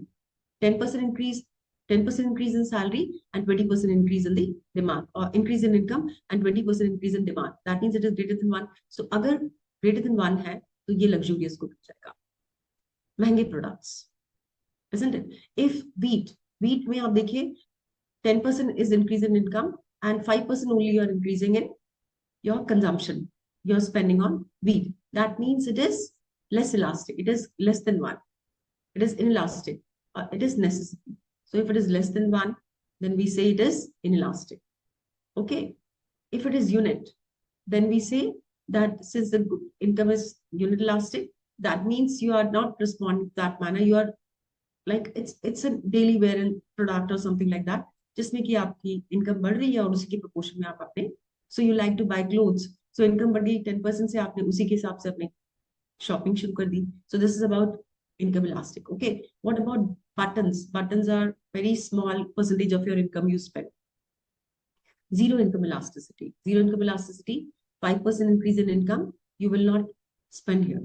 10% increase, 10% increase in salary and 20% increase in the demand, or increase in income and 20% increase in demand, that means it is greater than 1. So अगर greater than 1 है, तो ये luxurious good हो जाएगा, महंगे products, isn't it? If wheat में आप देखिए 10% is increase in income and 5% only you are increasing in your consumption, you're spending on wheat. That means it is less elastic. It is less than 1. It is inelastic. It is necessary. So if it is less than 1, then we say it is inelastic. Okay. If it is unit, then we say that since the income is unit elastic, that means you are not responding to that manner. You are like it's a daily wear and product or something like that. जिसमें कि आपकी income बढ़ रही है और उसी के proportion में आप अपने, so you like to buy clothes, so income बढ़ गई 10% से, आपने उसी के हिसाब से अपने शॉपिंग शुरू कर दी. So this is about income elastic. Okay, what about buttons? Buttons are very small percentage of your income you spend. Zero income elasticity. Zero income elasticity, 5% increase in income, you will not spend here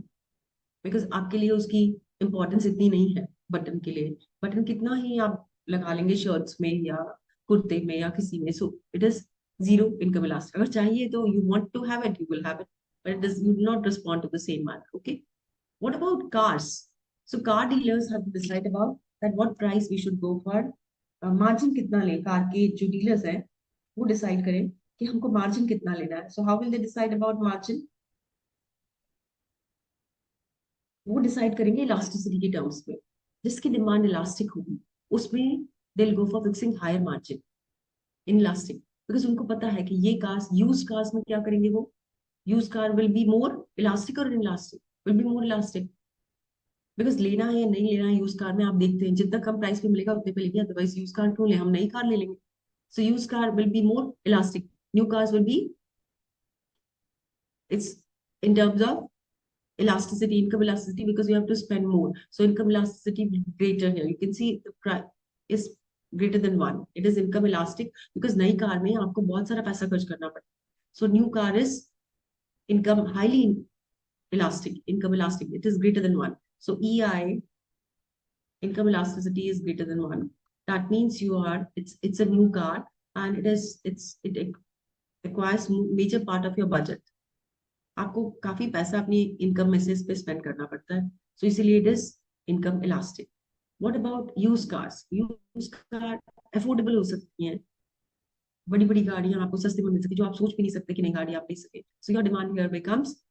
because आपके लिए उसकी importance इतनी नहीं है. Button के लिए button कितना ही आप लगा लेंगे शर्ट्स में या कुर्ते में या किसी में. So it is zero income elastic. अगर चाहिए तो you want to have it, you will have it, but it does, you will not respond to the same manner. Okay, what about cars? So car dealers have to decide about that what price we should go for. Margin कितना लें, car के जो dealers हैं वो decide करें कि हमको margin कितना लेना है. So how will they decide about margin? वो डिसाइड करेंगे इलास्टिसिटी के टर्म्स में. जिसकी डिमांड इलास्टिक होगी उसमें they will go for fixing higher margin in elastic, because उनको पता है कि ये कार्स, यूज कार्स में क्या करेंगे वो, Used car will be more elastic or inelastic? Will be more elastic. Because लेना है या नहीं लेना है यूज कार में आप देखते हैं जितना कम प्राइस पे मिलेगा उतने पे लेंगे अदरवाइज यूज कार क्यों ले हम नई कार ले लेंगे so use car will be more elastic new cars will be it's in terms of elasticity income elasticity because you have to spend more so income elasticity will be greater here you can see the price is greater than one it is income elastic because नई car में आपको बहुत सारा पैसा खर्च करना पड़ता है so new car is income highly elastic income elastic it is greater than one so EI income elasticity is greater than one. That means you are it's a new car and it requires major part of your budget. आपको काफी पैसा अपनी income में से इस पे spend करना पड़ता है सो इसीलिए it is income elastic what about use cars use car affordable हो सकती हैं बड़ी बड़ी गाड़ियां आपको सस्ते में मिल सकती जो आप सोच भी नहीं सकते कि नहीं गाड़ी आप ले सके so your demand here becomes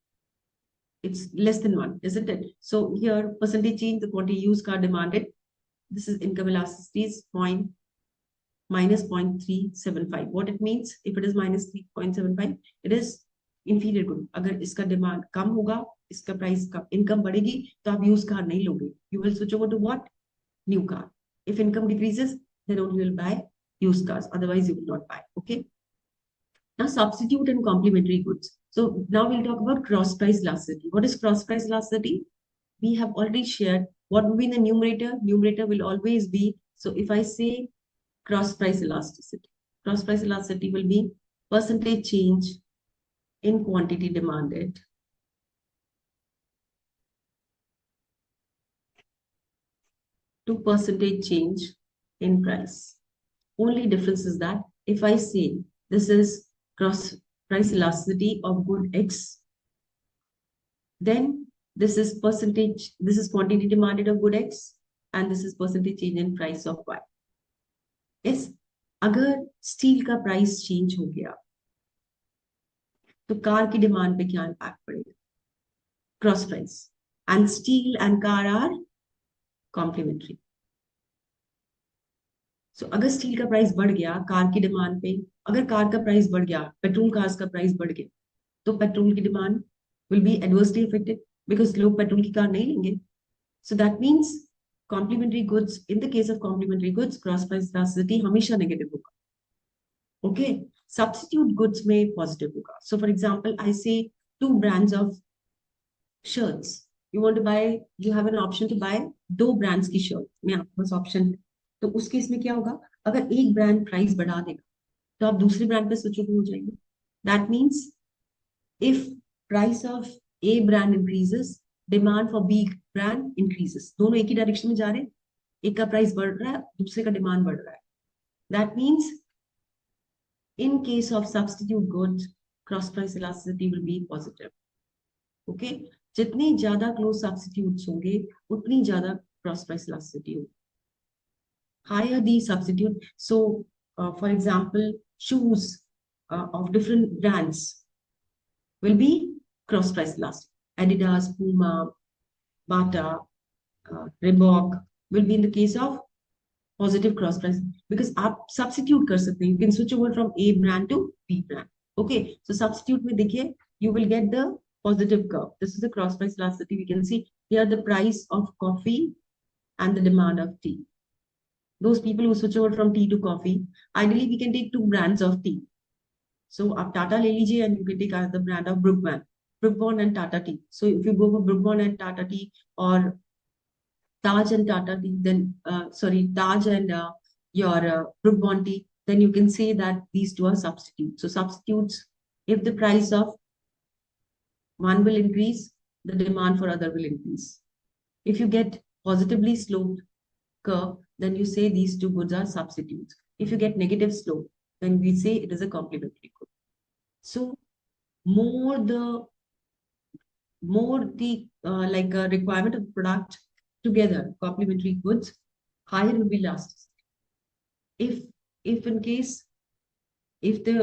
it's less than one isn't it so here percentage change the quantity used car demanded this is income elasticity is point minus 0.375 what it means if it is minus 3.75 it is inferior good अगर इसका demand कम होगा इसका price का income बढ़ेगी तो आप use car नहीं लोगे you will switch over to what new car if income decreases then only you will buy used cars otherwise you will not buy okay now substitute and complementary goods so now we'll talk about cross price elasticity what is cross price elasticity we have already shared what will be the numerator will always be so if I say cross price elasticity cross price elasticity will be percentage change in quantity demanded to percentage change in price only difference is that if I say this is cross price elasticity of good X then this is percentage this is quantity demanded of good X and this is percentage change in price of Y yes अगर steel का price change हो गया तो car की demand पे क्या impact पड़ेगा cross price and steel and car are complementary so अगर स्टील का प्राइस बढ़ गया कार की डिमांड पे अगर कार का प्राइस बढ़ गया पेट्रोल कार्स का प्राइस बढ़ गया तो पेट्रोल की demand will be adversely affected because लोग पेट्रोल की कार नहीं लेंगे so that means complementary goods in the case of complementary goods cross price elasticity हमेशा नेगेटिव होगा okay substitute goods may positive hoga so for example I say two brands of shirts you want to buy you have an option to buy दो brands की shirt में आपके पास option है तो उस case में क्या होगा अगर एक ब्रांड प्राइस बढ़ा देगा तो आप दूसरे ब्रांड पे स्विच हो जाएंगे that means if price of A brand increases demand for B brand increases दोनों एक ही डायरेक्शन में जा रहे हैं एक का प्राइस बढ़ रहा है दूसरे का डिमांड बढ़ रहा है that means in case of substitute goods cross price elasticity will be positive okay जितने ज्यादा close substitutes होंगे उतनी ज्यादा cross price elasticity होगी higher the substitute so for example shoes of different brands will be cross price elastic Adidas Puma Bata Reebok will be in the case of positive cross price because आप substitute कर सकते हैं you can switch over from A brand to B brand okay so substitute में देखिए you will get the positive curve this is the cross price elasticity we can see here the price of coffee and the demand of tea those people who switch over from tea to coffee ideally we can take two brands of tea so आप Tata ले लीजिए and you can take the brand of Brook Bond and Tata tea so if you go for Brook Bond and Tata tea or Taj and Tata tea, then Taj and your Brook Bond tea, then you can say that these two are substitutes. So substitutes, if the price of one will increase, the demand for other will increase. If you get positively sloped curve, then you say these two goods are substitutes. If you get negative slope, then we say it is a complementary good. So more the like a requirement of the product together complementary goods higher will be elasticity if in case if the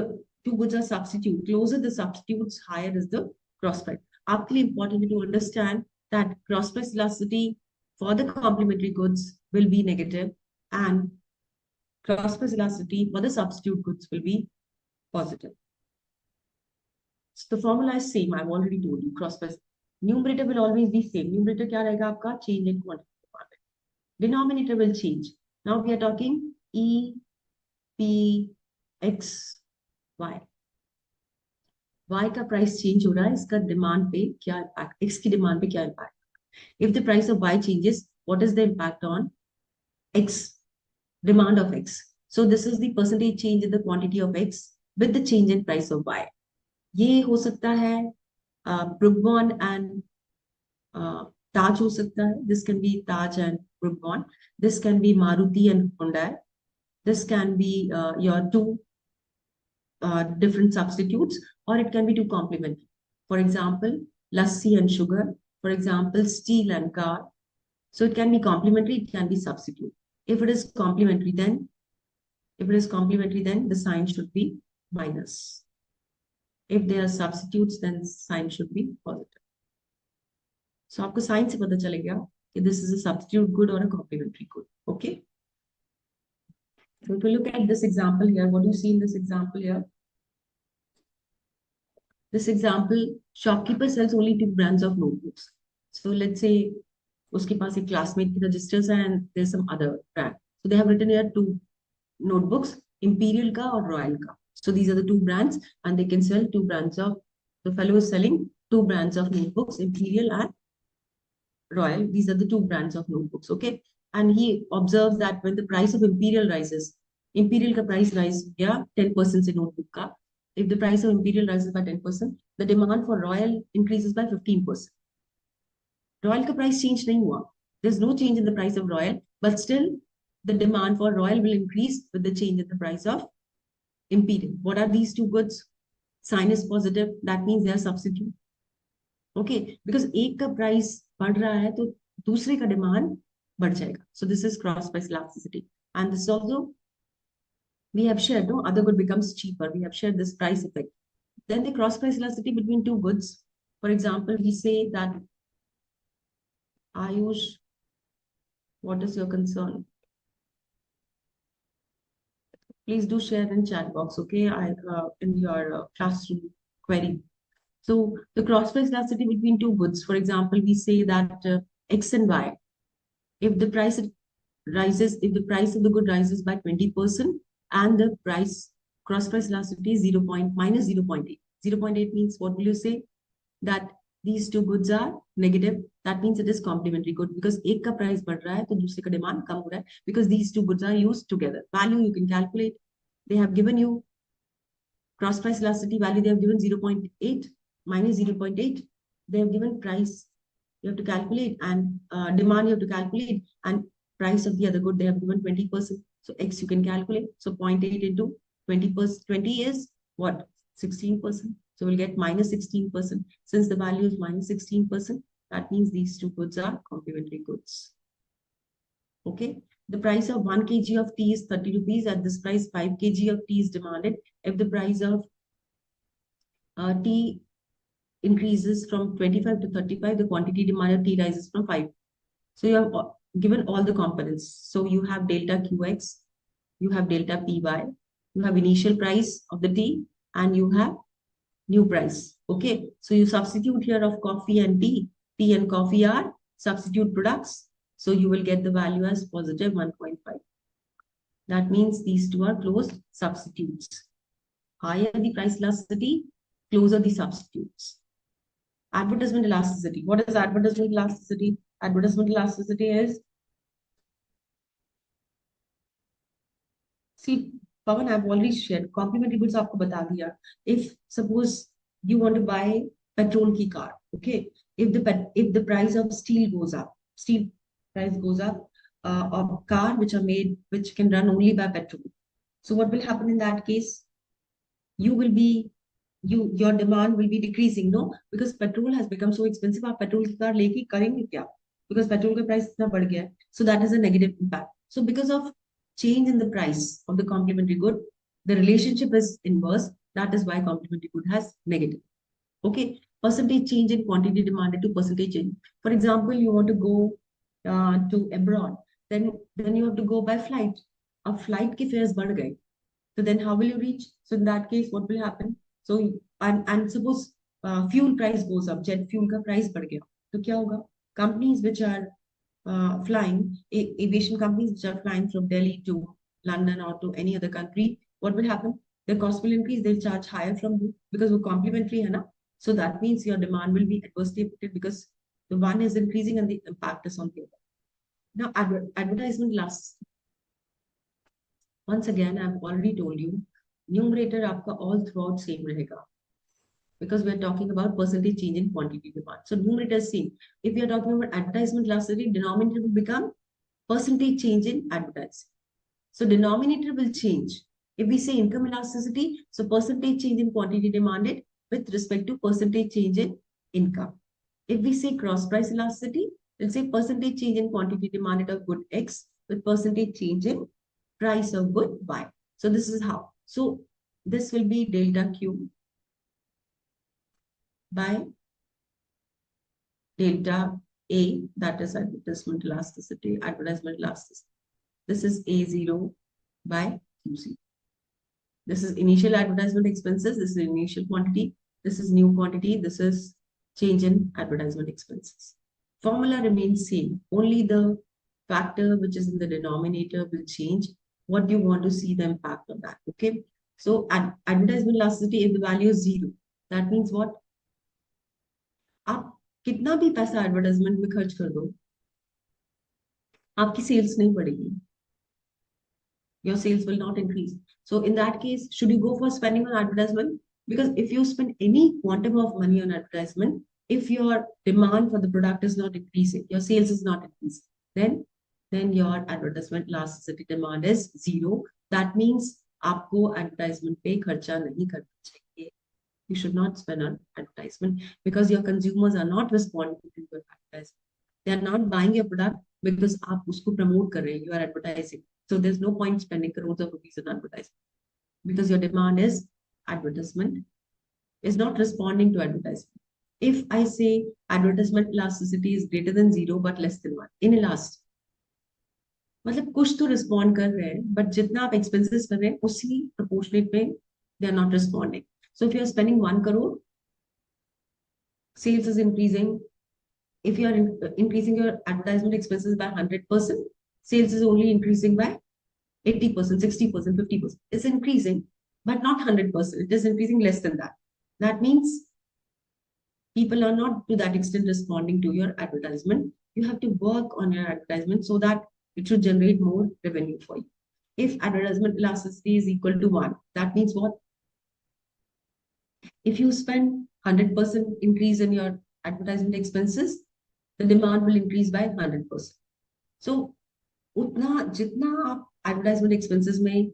two goods are substitute closer the substitutes higher is the cross price आपके लिए important to understand that cross price elasticity for the complementary goods will be negative and cross price elasticity for the substitute goods will be positive So the formula is same. I've already told you. Cross price. Numerator will always be same. Numerator क्या रहेगा आपका? Change in quantity. Denominator will change. Now we are talking E, P, X, Y. Y का price change हो रहा है, इसका demand पे क्या इम्पैक्ट, X की डिमांड पे क्या impact? If the price of Y changes, what is the impact on X, demand of X? So this is the percentage change in the quantity of X with the change in price of Y. ये हो सकता है Brook Bond and Taj हो सकता है. This can be Taj and Brook Bond. This can be Maruti and Hyundai. This can be your two different substitutes, or it can be two complementary. For example, lassi and sugar. For example, steel and car. So it can be complementary, it can be substitute. If it is complementary, then the sign should be minus. If they are substitutes, then sign should be positive. So आपको sign से पता चलेगा कि this is a substitute good or a complementary good. Okay. So if we look at this example here, what do you see in this example here? This example, shopkeeper sells only 2 brands of notebooks. So let's say उसके पास एक classmate की registers है and there's some other brand. So they have written here 2 notebooks, Imperial का और Royal का. So these are the 2 brands and they can sell 2 brands of, the fellow is selling 2 brands of notebooks, Imperial and Royal. These are the 2 brands of notebooks, okay? And he observes that when the price of Imperial rises, Imperial का price rise या 10% से notebook का. If the price of Imperial rises by 10%, the demand for Royal increases by 15%. Royal का price change नहीं हुआ. There's no change in the price of Royal, but still the demand for Royal will increase with the change in the price of Imperial. What are these 2 goods? Sign is positive. That means they are substitute. Okay, because एक का price बढ़ रहा है तो दूसरे का demand बढ़ जाएगा. So this is cross price elasticity. And this also we have shared, no, other good becomes cheaper. We have shared this price effect. Then the cross price elasticity between 2 goods. For example, we say that Ayush, what is your concern? Please do share in chat box, okay? In your classroom query. So the cross price elasticity between 2 goods. For example, we say that X and Y. If the price rises, if the price of the good rises by 20%, and the price cross price elasticity is minus 0.8. 0.8 means what will you say? That these 2 goods are negative. That means it is complementary good because एक का price बढ़ रहा है तो दूसरे का demand कम हो रहा है because these 2 goods are used together. Value you can calculate. They have given you cross price elasticity value. They have given 0.8 minus 0.8. They have given price. You have to calculate, and demand you have to calculate, and price of the other good they have given 20%. So X you can calculate. So 0.8 into 20%. 20 is what? 16%. So we'll get minus 16%. Since the value is minus 16%, that means these 2 goods are complementary goods. Okay. The price of 1 kg of tea is 30 rupees. At this price, 5 kg of tea is demanded. If the price of tea increases from 25 to 35, the quantity demanded of tea rises from 5. So you have given all the components. So you have delta QX, you have delta PY, you have initial price of the tea, and you have new price. Okay. So you substitute here of coffee and tea. Tea and coffee are substitute products. So you will get the value as positive 1.5. That means these 2 are closed substitutes. Higher the price elasticity, closer the substitutes. Advertisement elasticity. What is advertisement elasticity? Advertisement elasticity is, see, Pawan, I've already shared. Complementary goods आपको बता दिया. If suppose you want to buy petrol की car, okay? If the price of steel goes up, steel price goes up, of car which are made, which can run only by petrol. So what will happen in that case? You will be, your demand will be decreasing, no? Because petrol has become so expensive. आप petrol की car लेके करेंगे क्या? Because petrol का price इतना बढ़ गया है. So that is a negative impact. So because of change in the price of the complementary good, the relationship is inverse. That is why complementary good has negative. Okay, percentage change in quantity demanded to percentage change. For example, you want to go to abroad, then you have to go by flight. A flight के fares बढ़ गए. So then how will you reach? So in that case, what will happen? So and suppose fuel price goes up, jet fuel का price बढ़ गया, तो क्या होगा? Companies which are flying, aviation companies which are flying from Delhi to London or to any other country, what will happen? The cost will increase. They'll charge higher from you because वो complimentary है ना. So that means your demand will be adversely affected because the one is increasing and the impact is on the other. Now, advertisement lasts. Once again, I've already told you, numerator आपका all throughout same रहेगा because we're talking about percentage change in quantity demand. So numerator is same. If you're talking about advertisement elasticity, denominator will become percentage change in advertising. So denominator will change. If we say income elasticity, so percentage change in quantity demanded with respect to percentage change in income. If we say cross price elasticity, we'll say percentage change in quantity demanded of good X with percentage change in price of good Y. So this is how. So this will be delta Q by delta A, that is advertisement elasticity, advertisement elasticity. This is A0 by QC. This is initial advertisement expenses. This is initial quantity. This is new quantity. This is change in advertisement expenses. Formula remains same. Only the factor which is in the denominator will change. What do you want to see the impact of that? Okay. So advertisement elasticity, if the value is 0, that means what? आप कितना भी पैसा advertisement में खर्च कर दो, आपकी sales नहीं बढ़ेगी. Your sales will not increase. So in that case, should you go for spending on advertisement? Because if you spend any quantum of money on advertisement, if your demand for the product is not increasing, your sales is not increasing, then your advertisement elasticity demand is 0. That means आपको advertisement पे खर्चा नहीं करना चाहिए. You should not spend on advertisement because your consumers are not responding to your advertisement. They are not buying your product because आप उसको promote कर रहे हैं. You are advertising. So there's no point spending crores of rupees on advertisement because your demand is advertisement is not responding to advertisement. If I say advertisement elasticity is greater than 0 but less than 1, inelastic. मतलब कुछ तो respond कर रहे हैं, but जितना आप expenses कर रहे हैं, उसी proportionate में they are not responding. So if you are spending 1 crore, sales is increasing. If you are increasing your advertisement expenses by 100%, sales is only increasing by 80%, 60%, 50%. It's increasing, but not 100%. It is increasing less than that. That means people are not to that extent responding to your advertisement. You have to work on your advertisement so that it should generate more revenue for you. If advertisement elasticity is equal to 1, that means what? If you spend 100% increase in your advertisement expenses, the demand will increase by 100%. So, उतना जितना आप advertisement expenses में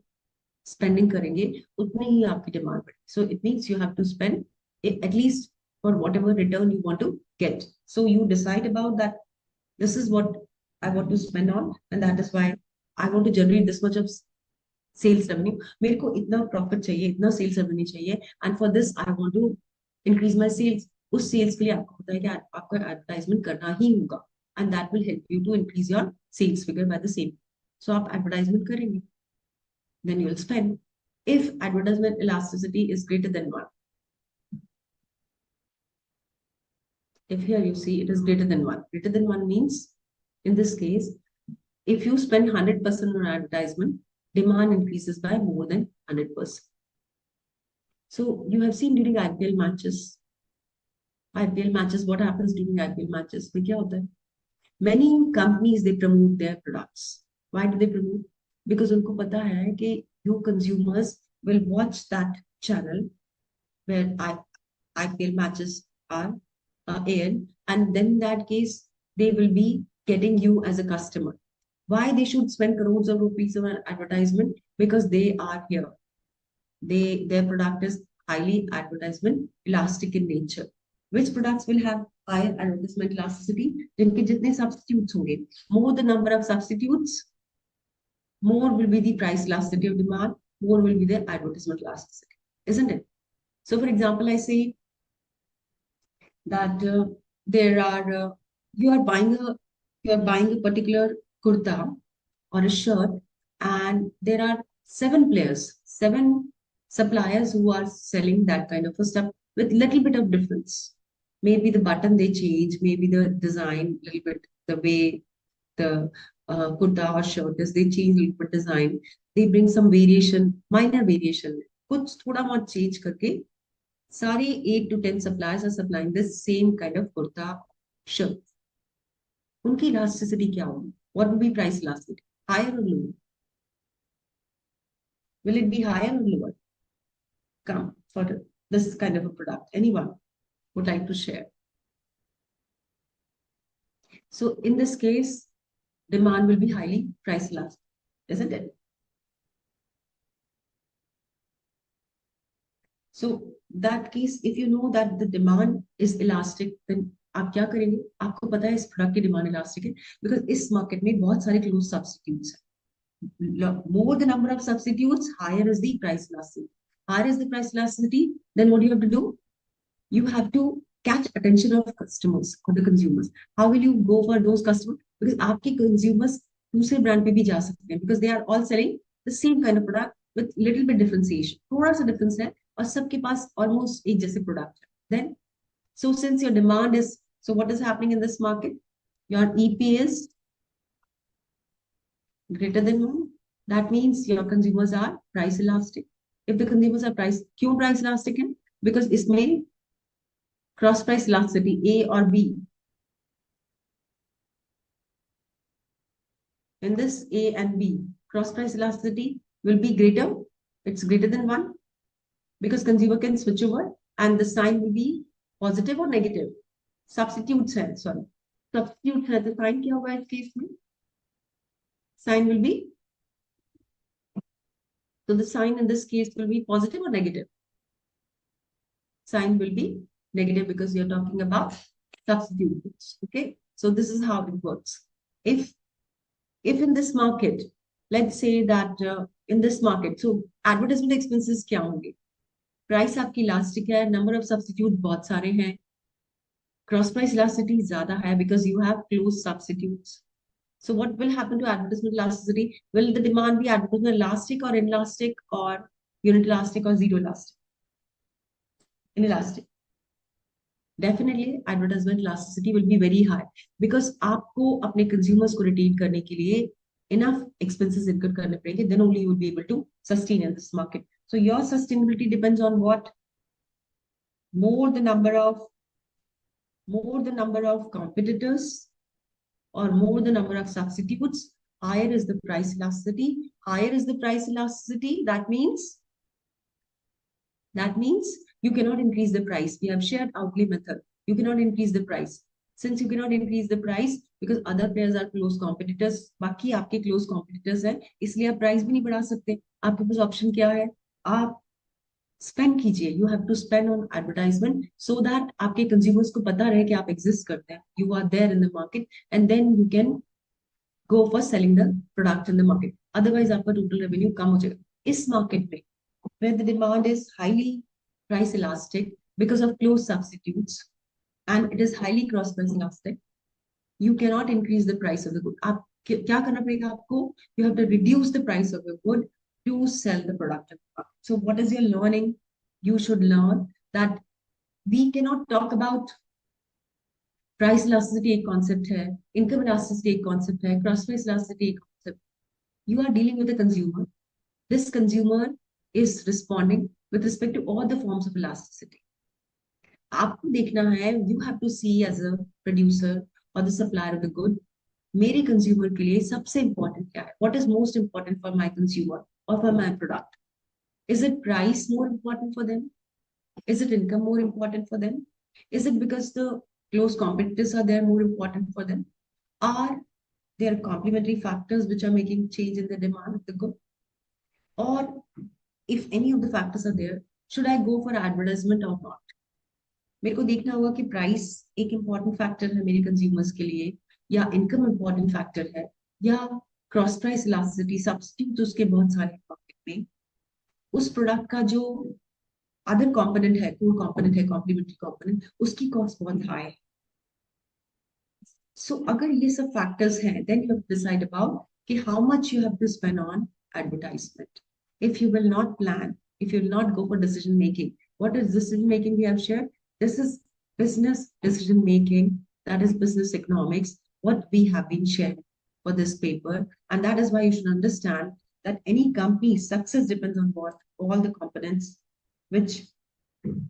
spending करेंगे, उतनी ही आपकी demand बढ़ेगी. So it means you have to spend at least for whatever return you want to get. So you decide about that. This is what I want to spend on, and that is why I want to generate this much of sales revenue. मेरे को इतना profit चाहिए, इतना sales revenue चाहिए, and for this I want to increase my sales. उस sales के लिए आपको पता है कि आपको advertisement करना ही होगा, and that will help you to increase your sales figure by the same. So आप advertisement करेंगे, then you will spend. If advertisement elasticity is greater than 1, if here you see it is greater than 1 means, in this case, if you spend 100% on advertisement, demand increases by more than 100%. So you have seen during IPL matches, what happens during IPL matches? में क्या होता है? Many companies, they promote their products. Why do they promote? Because उनको पता है कि you consumers will watch that channel where IPL matches are aired, and then in that case, they will be getting you as a customer. Why they should spend crores of rupees on advertisement? Because they are here. Their product is highly advertisement elastic in nature. Which products will have higher advertisement elasticity? जिनके जितने substitutes होंगे, more the number of substitutes, more will be the price elasticity of demand, more will be the advertisement elasticity, isn't it? So, for example, I say that there are you are buying a particular kurta or a shirt, and there are 7 suppliers who are selling that kind of a stuff. with little bit of difference. Maybe the button they change, maybe the design, little bit, the way the kurta or shirt is, they change little bit design. They bring some variation, minor variation. कुछ थोड़ा बहुत change करके सारे 8 to 10 suppliers are supplying this same kind of kurta shirt. उनकी elasticity क्या होगी? What will be price elasticity? Higher or lower? Will it be higher or lower? Come for this kind of a product. Anyone would like to share? So in this case, demand will be highly price elastic, isn't it? So that case, if you know that the demand is elastic, then आप क्या करेंगे? आपको पता है इस product की demand elastic है because इस मार्केट में बहुत सारे क्लोज सब्स्टिट्यूट्स हैं. More the number of substitutes, higher is the price elasticity. Higher is the price elasticity, then what do you have to do? You have to catch attention of customers or the consumers. How will you go for those customers? Because आपके consumers दूसरे brand पे भी जा सकते हैं because they are all selling the same kind of product with little bit differentiation. थोड़ा सा difference है और सबके पास almost एक जैसे product है. Then, so since your demand is, so what is happening in this market? Your EP is greater than 1. That means your consumers are price elastic. If the consumers are क्यों price elastic है? Because इसमें cross price elasticity A or B. In this A and B, cross price elasticity will be greater. It's greater than 1 because consumer can switch over and the sign will be positive or negative. Substitutes है, sorry. Substitute है, the sign क्या होगा इस case में? Sign will be, so the sign in this case will be positive or negative? Sign will be negative because you're talking about substitutes. Okay, so this is how it works. If in this market, let's say that in this market, so advertisement expenses क्या होंगे? Price आपकी elastic है, number of substitute बहुत सारे हैं, cross price elasticity ज़्यादा है because you have close substitutes. So what will happen to advertisement elasticity? Will the demand be advertisement elastic or inelastic or unit elastic or zero elastic? Inelastic. Definitely advertisement elasticity will be very high because आपको अपने consumers को retain करने के लिए enough expenses incur करने पड़ेंगे, then only you will be able to sustain in this market. So your sustainability depends on what? More the number of competitors or more the number of substitutes, higher is the price elasticity. Higher is the price elasticity. That means you cannot increase the price. We have shared outlay method. You cannot increase the price. Since you cannot increase the price because other players are close competitors, बाकी आपके close competitors हैं, इसलिए आप price भी नहीं बढ़ा सकते. आपके पास option क्या है? आप spend कीजिए. You have to spend on advertisement so that आपके consumers को पता रहे कि आप exist करते हैं. You are there in the market and then you can go for selling the product in the market. Otherwise आपका total revenue कम हो जाएगा. इस market में where the demand is highly price elastic because of close substitutes and it is highly cross price elastic, you cannot increase the price of the good. आप क्या करना पड़ेगा आपको? You have to reduce the price of your good to sell the product. So what is your learning? You should learn that we cannot talk about price elasticity एक concept है, income elasticity एक concept है, cross price elasticity एक concept. You are dealing with a consumer. This consumer is responding with respect to all the forms of elasticity. आपको देखना है, you have to see as a producer or the supplier of the good, मेरे consumer के लिए सबसे important क्या है? What is most important for my consumer or for my product? Is it price more important for them? Is it income more important for them? Is it because the close competitors are there more important for them? Are there complementary factors which are making change in the demand of the good? Or if any of the factors are there, should I go for advertisement or not? मेरे को देखना होगा कि price एक important factor है मेरे consumers के लिए या इनकम इम्पॉर्टेंट फैक्टर है या क्रॉस प्राइस इलास्टिसिटी सब्स्टिट्यूट उसके बहुत सारे मार्केट में उस प्रोडक्ट का जो अदर कंपोनेंट है, कोर कंपोनेंट है, कॉम्प्लीमेंट्री कंपोनेंट, उसकी कॉस्ट बहुत हाई है. सो अगर ये सब फैक्टर्स हैं, then you have to decide about कि how much you have to spend on advertisement. If you will not plan, if you will not go for decision making, What is decision making we have shared? This is business decision making. That is business economics. What we have been shared for this paper. And that is why you should understand that any company's success depends on what all the components which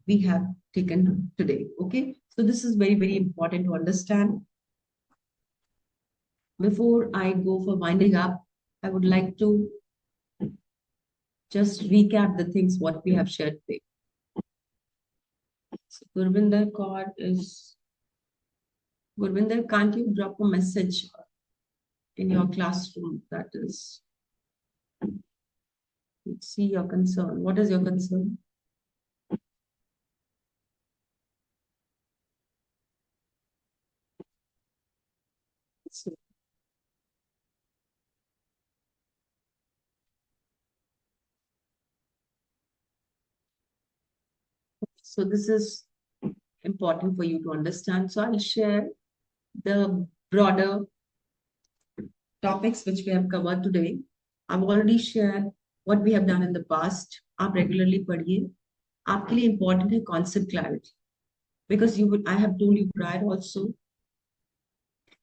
we have taken today. Okay. So this is very, very important to understand. Before I go for winding up, I would like to just recap the things what we have shared today. So Gurvinder Kaur is Gurvinder, can't you drop a message in your classroom? That is, let's see your concern. What is your concern? So, so this is important for you to understand. So I'll share the broader topics which we have covered today. I've already shared what we have done in the past. आप regularly पढ़िए. आपके लिए important है concept clarity because you would I have told you prior also,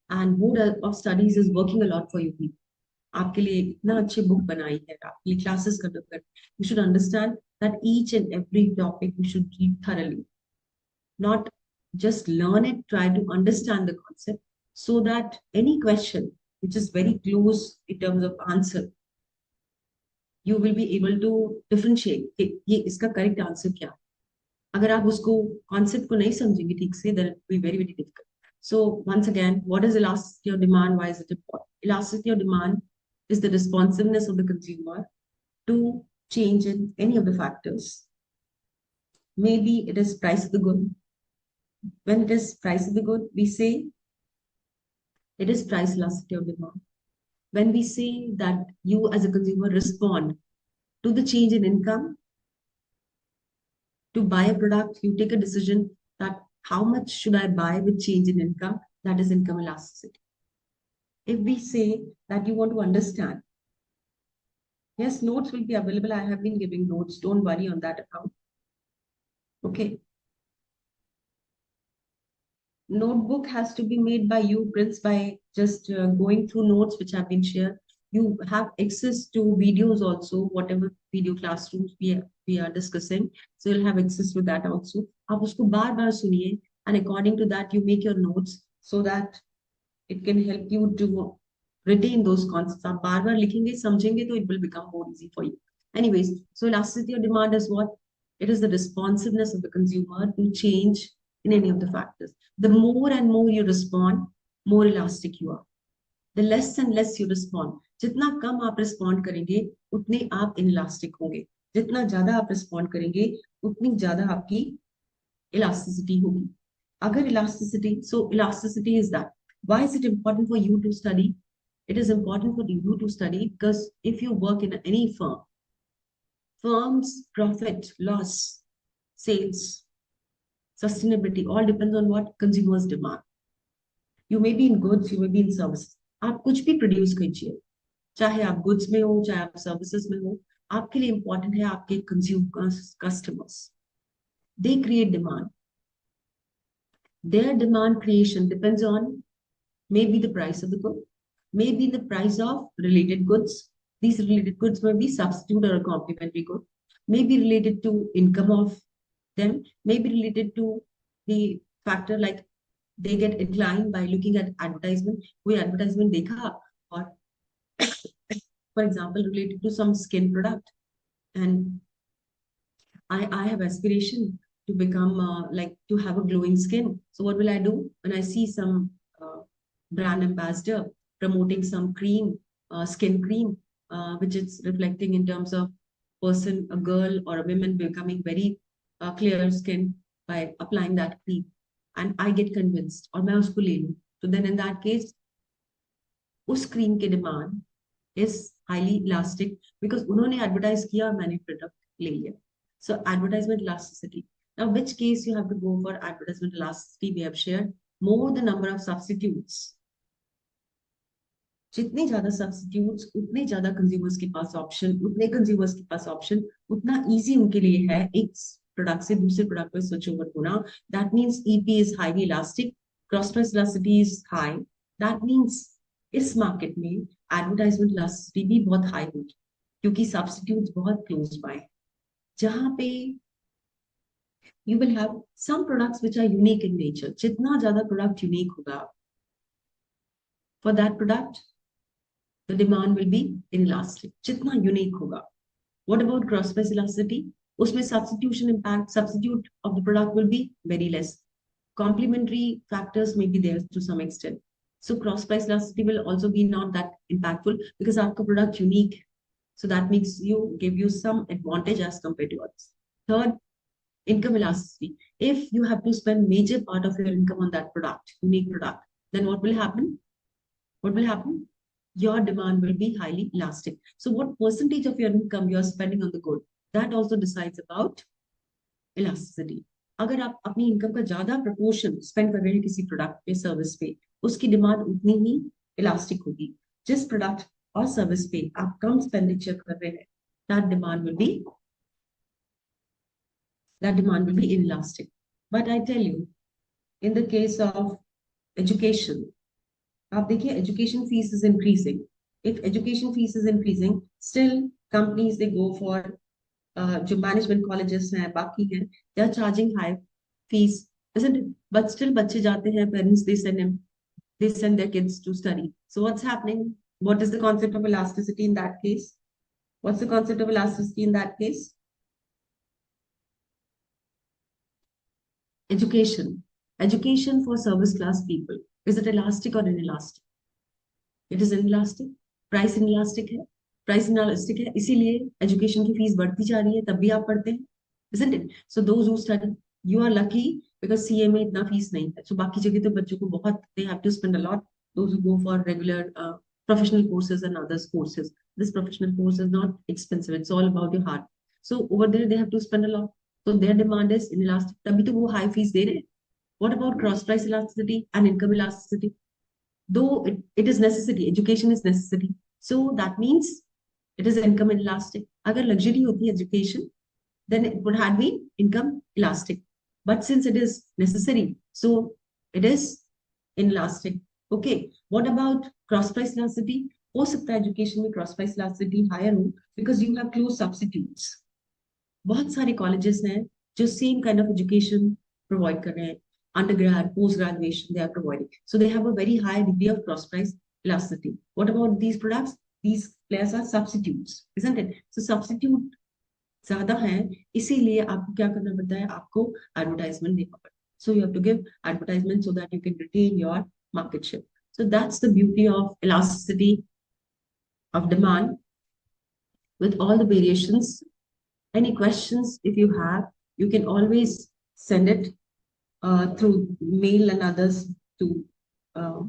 and board of studies is working a lot for you people. आपके लिए इतना अच्छी book बनाई है, आपके लिए क्लासेस कंडक्ट कर. You should understand that each and every topic you should read thoroughly, not just learn it, try to understand the concept so that any question which is very close in terms of answer, you will be able to differentiate कि ये इसका correct answer क्या है. अगर आप उसको concept को नहीं समझेंगे ठीक से, then it will be very, very difficult. So once again, what is elasticity of demand? Why is it important? Elasticity of demand is the responsiveness of the consumer to change in any of the factors. Maybe it is price of the good. When it is price of the good, we say it is price elasticity of demand. When we say that you as a consumer respond to the change in income, to buy a product, you take a decision that how much should I buy with change in income? That is income elasticity. If we say that you want to understand, yes, notes will be available. I have been giving notes. Don't worry on that account. Okay. Notebook has to be made by you, Prince, by just going through notes which have been shared. You have access to videos also, whatever video classrooms we are discussing. So you'll have access to that also. आप उसको बार बार सुनिए, and according to that, you make your notes so that it can help you to retain those concepts. आप बार बार लिखेंगे, समझेंगे, तो it will become more easy for you. Anyways, so elasticity of demand is what? It is the responsiveness of the consumer to change in any of the factors. The more and more you respond, more elastic you are. The less and less you respond. जितना कम आप respond करेंगे, उतने आप inelastic होंगे. जितना ज़्यादा आप respond करेंगे, उतनी ज़्यादा आपकी elasticity होगी. अगर elasticity, so elasticity is that. Why is it important for you to study? It is important for you to study because if you work in any firm, firm's profit, loss, sales, sustainability all depends on what consumers demand. You may be in goods, you may be in services. आप कुछ भी produce कीजिए, चाहे आप goods में हो, चाहे आप सर्विसेज में हो, आपके लिए इंपॉर्टेंट है आपके consumers, customers. They create demand. Their demand creation depends on maybe the price of the good, maybe the price of related goods. These related goods may be substitute or a complementary good, may be related to income of them, may be related to the factor like they get inclined by looking at advertisement. कोई advertisement देखा और for example related to some skin product, and I have aspiration to become like to have a glowing skin. So what will I do when I see some brand ambassador promoting some cream, skin cream, which is reflecting in terms of person, a girl or a woman becoming very clear skin by applying that cream, and I get convinced और मैं उसको ले लूँ. So then in that case, उस cream की demand is highly elastic because उन्होंने advertise किया और मैंने product ले लिया. So advertisement elasticity. Now, which case you have to go for advertisement elasticity? We have shared more the number of substitutes. जितने ज्यादा substitutes, उतने ज्यादा consumers के पास option, उतने consumers के पास option, उतना easy उनके लिए है एक प्रोडक्ट से दूसरे प्रोडक्ट पे स्विच ओवर होना, that means EP is highly elastic, cross price elasticity is high, that means इस मार्केट में एडवर्टाइजमेंट इलास्टिसिटी भी बहुत हाई होगी, क्योंकि सब्स्टिट्यूट्स बहुत क्लोज बाय, जहां पे you will have some products which are unique in nature. जितना ज्यादा प्रोडक्ट यूनिक होगा, for that product the demand will be inelastic. जितना यूनिक होगा. What about cross price elasticity? उसमें substitution impact, substitute of the product will be very less. Complementary factors may be there to some extent. So cross price elasticity will also be not that impactful because आपका product unique. So that makes you give you some advantage as compared to others. Third, income elasticity. If you have to spend major part of your income on that product, unique product, then what will happen? What will happen? Your demand will be highly elastic. So what percentage of your income you are spending on the good, that also decides about elasticity. अगर आप अपनी income का ज्यादा proportion spend कर रहे हैं किसी product पे, सर्विस पे, उसकी डिमांड उतनी ही इलास्टिक होगी. जिस प्रोडक्ट और सर्विस पे आप कम एक्सपेंडिचर कर रहे हैं, that demand will be inelastic. But I tell you, in the case of education, आप देखिए education fees is increasing. If education fees is increasing, still companies they go for जो management colleges हैं, बाकी हैं, they are charging high fees, isn't it? But still बच्चे जाते हैं, parents they send their kids to study. So what's happening? What is the concept of elasticity in that case? What's the concept of elasticity in that case? Education for service class people, is it elastic or inelastic? It is inelastic. Price inelastic है, price inelastic है, इसीलिए education की fees बढ़ती जा रही है, तब भी आप पढ़ते हैं, isn't it? So those who study, you are lucky because CA में इतना फीस नहीं है. So बाकी जगह तो बच्चों को बहुत, they have to spend a lot. Those who go for regular professional courses and others courses, this professional course is not expensive. It's all about your heart. So over there they have to spend a lot. So their demand is inelastic. तभी तो वो high fees दे रहे हैं. What about cross price elasticity and income elasticity? Though it is necessary, education is necessary. So that means it is income inelastic. Agar luxury hoti education, then it would have been income elastic. But since it is necessary, so it is inelastic. Okay. What about cross price elasticity? हो सकता है education में cross price elasticity higher हो because you have close substitutes. बहुत सारे colleges हैं जो same kind of education provide कर रहे हैं. Undergrad, post-graduation, they are providing. So they have a very high degree of cross-price elasticity. What about these products? These players are substitutes, isn't it? So substitute ज़्यादा हैं, इसीलिए आपको क्या करना पड़ता है? आपको advertisement देना पड़ता है. So you have to give advertisement so that you can retain your market share. So that's the beauty of elasticity of demand with all the variations. Any questions if you have, you can always send it through mail and others to uh,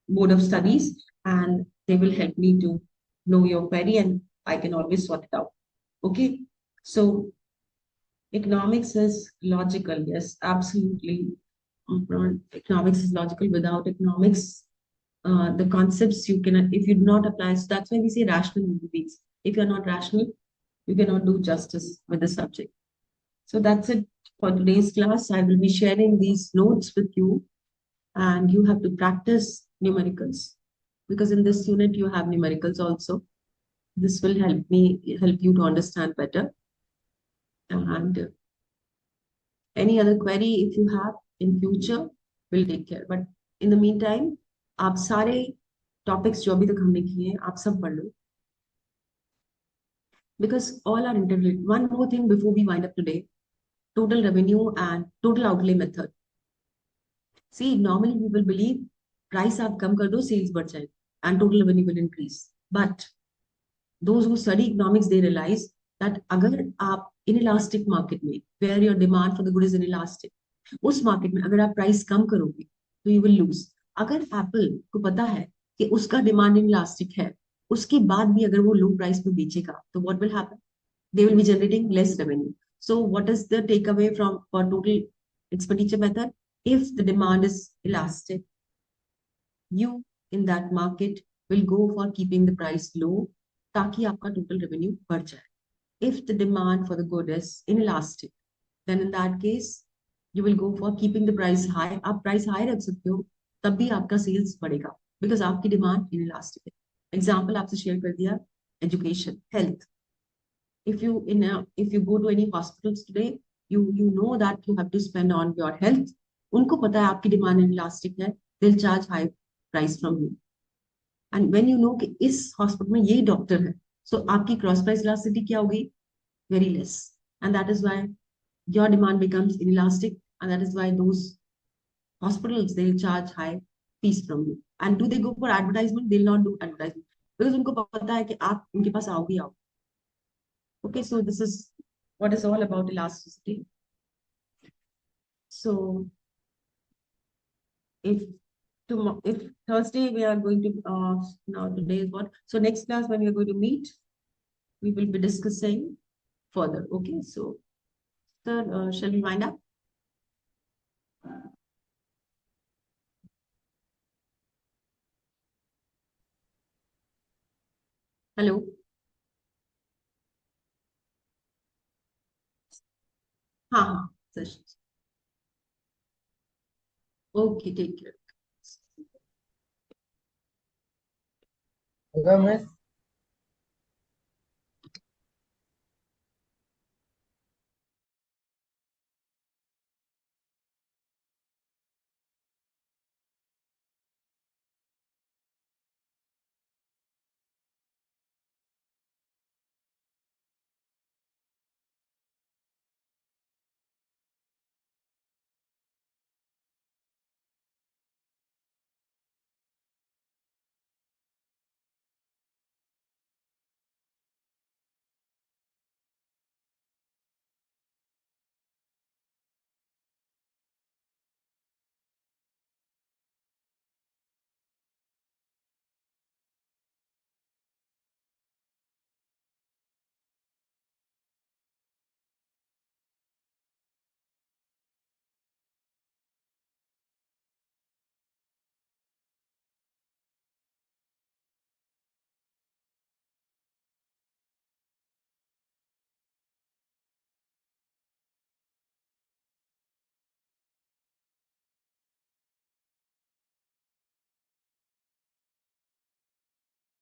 Board of Studies, and they will help me to know your query and I can always sort it out. Okay, so economics is logical. Yes, absolutely. Economics is logical. Without economics, the concepts you cannot, if you do not apply, so that's why we say rational beings. If you're not rational, you cannot do justice with the subject. So that's it for today's class. I will be sharing these notes with you and you have to practice numericals because in this unit you have numericals also. This will help you to understand better. And any other query if you have in future, we'll take care. But in the meantime, आप सारे topics जो अभी तक हमने किए हैं, आप सब पढ़ लो. Because all are interrelated. One more thing before we wind up today. Total revenue and total outlay method. See, normally people believe price आप कम कर दो, sales बढ़ जाए and total revenue will increase. But those who study economics, they realize that अगर आप inelastic market में, where your demand for the good is inelastic, उस market में अगर आप price कम करोगे, तो you will lose. अगर Apple को पता है कि उसका demand inelastic है, उसके बाद भी अगर वो low price में बेचेगा, तो what will happen? They will be generating less revenue. So what is the takeaway from for total expenditure method? If the demand is elastic, you in that market will go for keeping the price low ताकि आपका total revenue बढ़ जाए. if the demand for the good is inelastic, then in that case, you will go for keeping the price high. आप price high रख सकते हो, तब भी आपका sales बढ़ेगा, because आपकी demand inelastic है. Example आपसे share कर दिया, education, health. If you go to any hospitals today, you know that you have to spend on your health. उनको पता है आपकी demand inelastic है, they'll charge high price from you. And when you know कि इस hospital में यही doctor है, so आपकी cross price elasticity क्या होगी? Very less. And that is why your demand becomes inelastic, and that is why those hospitals they'll charge high fees from you. And do they go for advertisement? They'll not do advertisement because उनको पता है कि आप उनके पास आओगे आओ. Okay, so this is what is all about elasticity. So if if Thursday we are going to now today is what? So next class when we are going to meet, we will be discussing further. Okay, so sir, shall we wind up? Hello. हाँ हाँ sessions. Okay, take care. होगा miss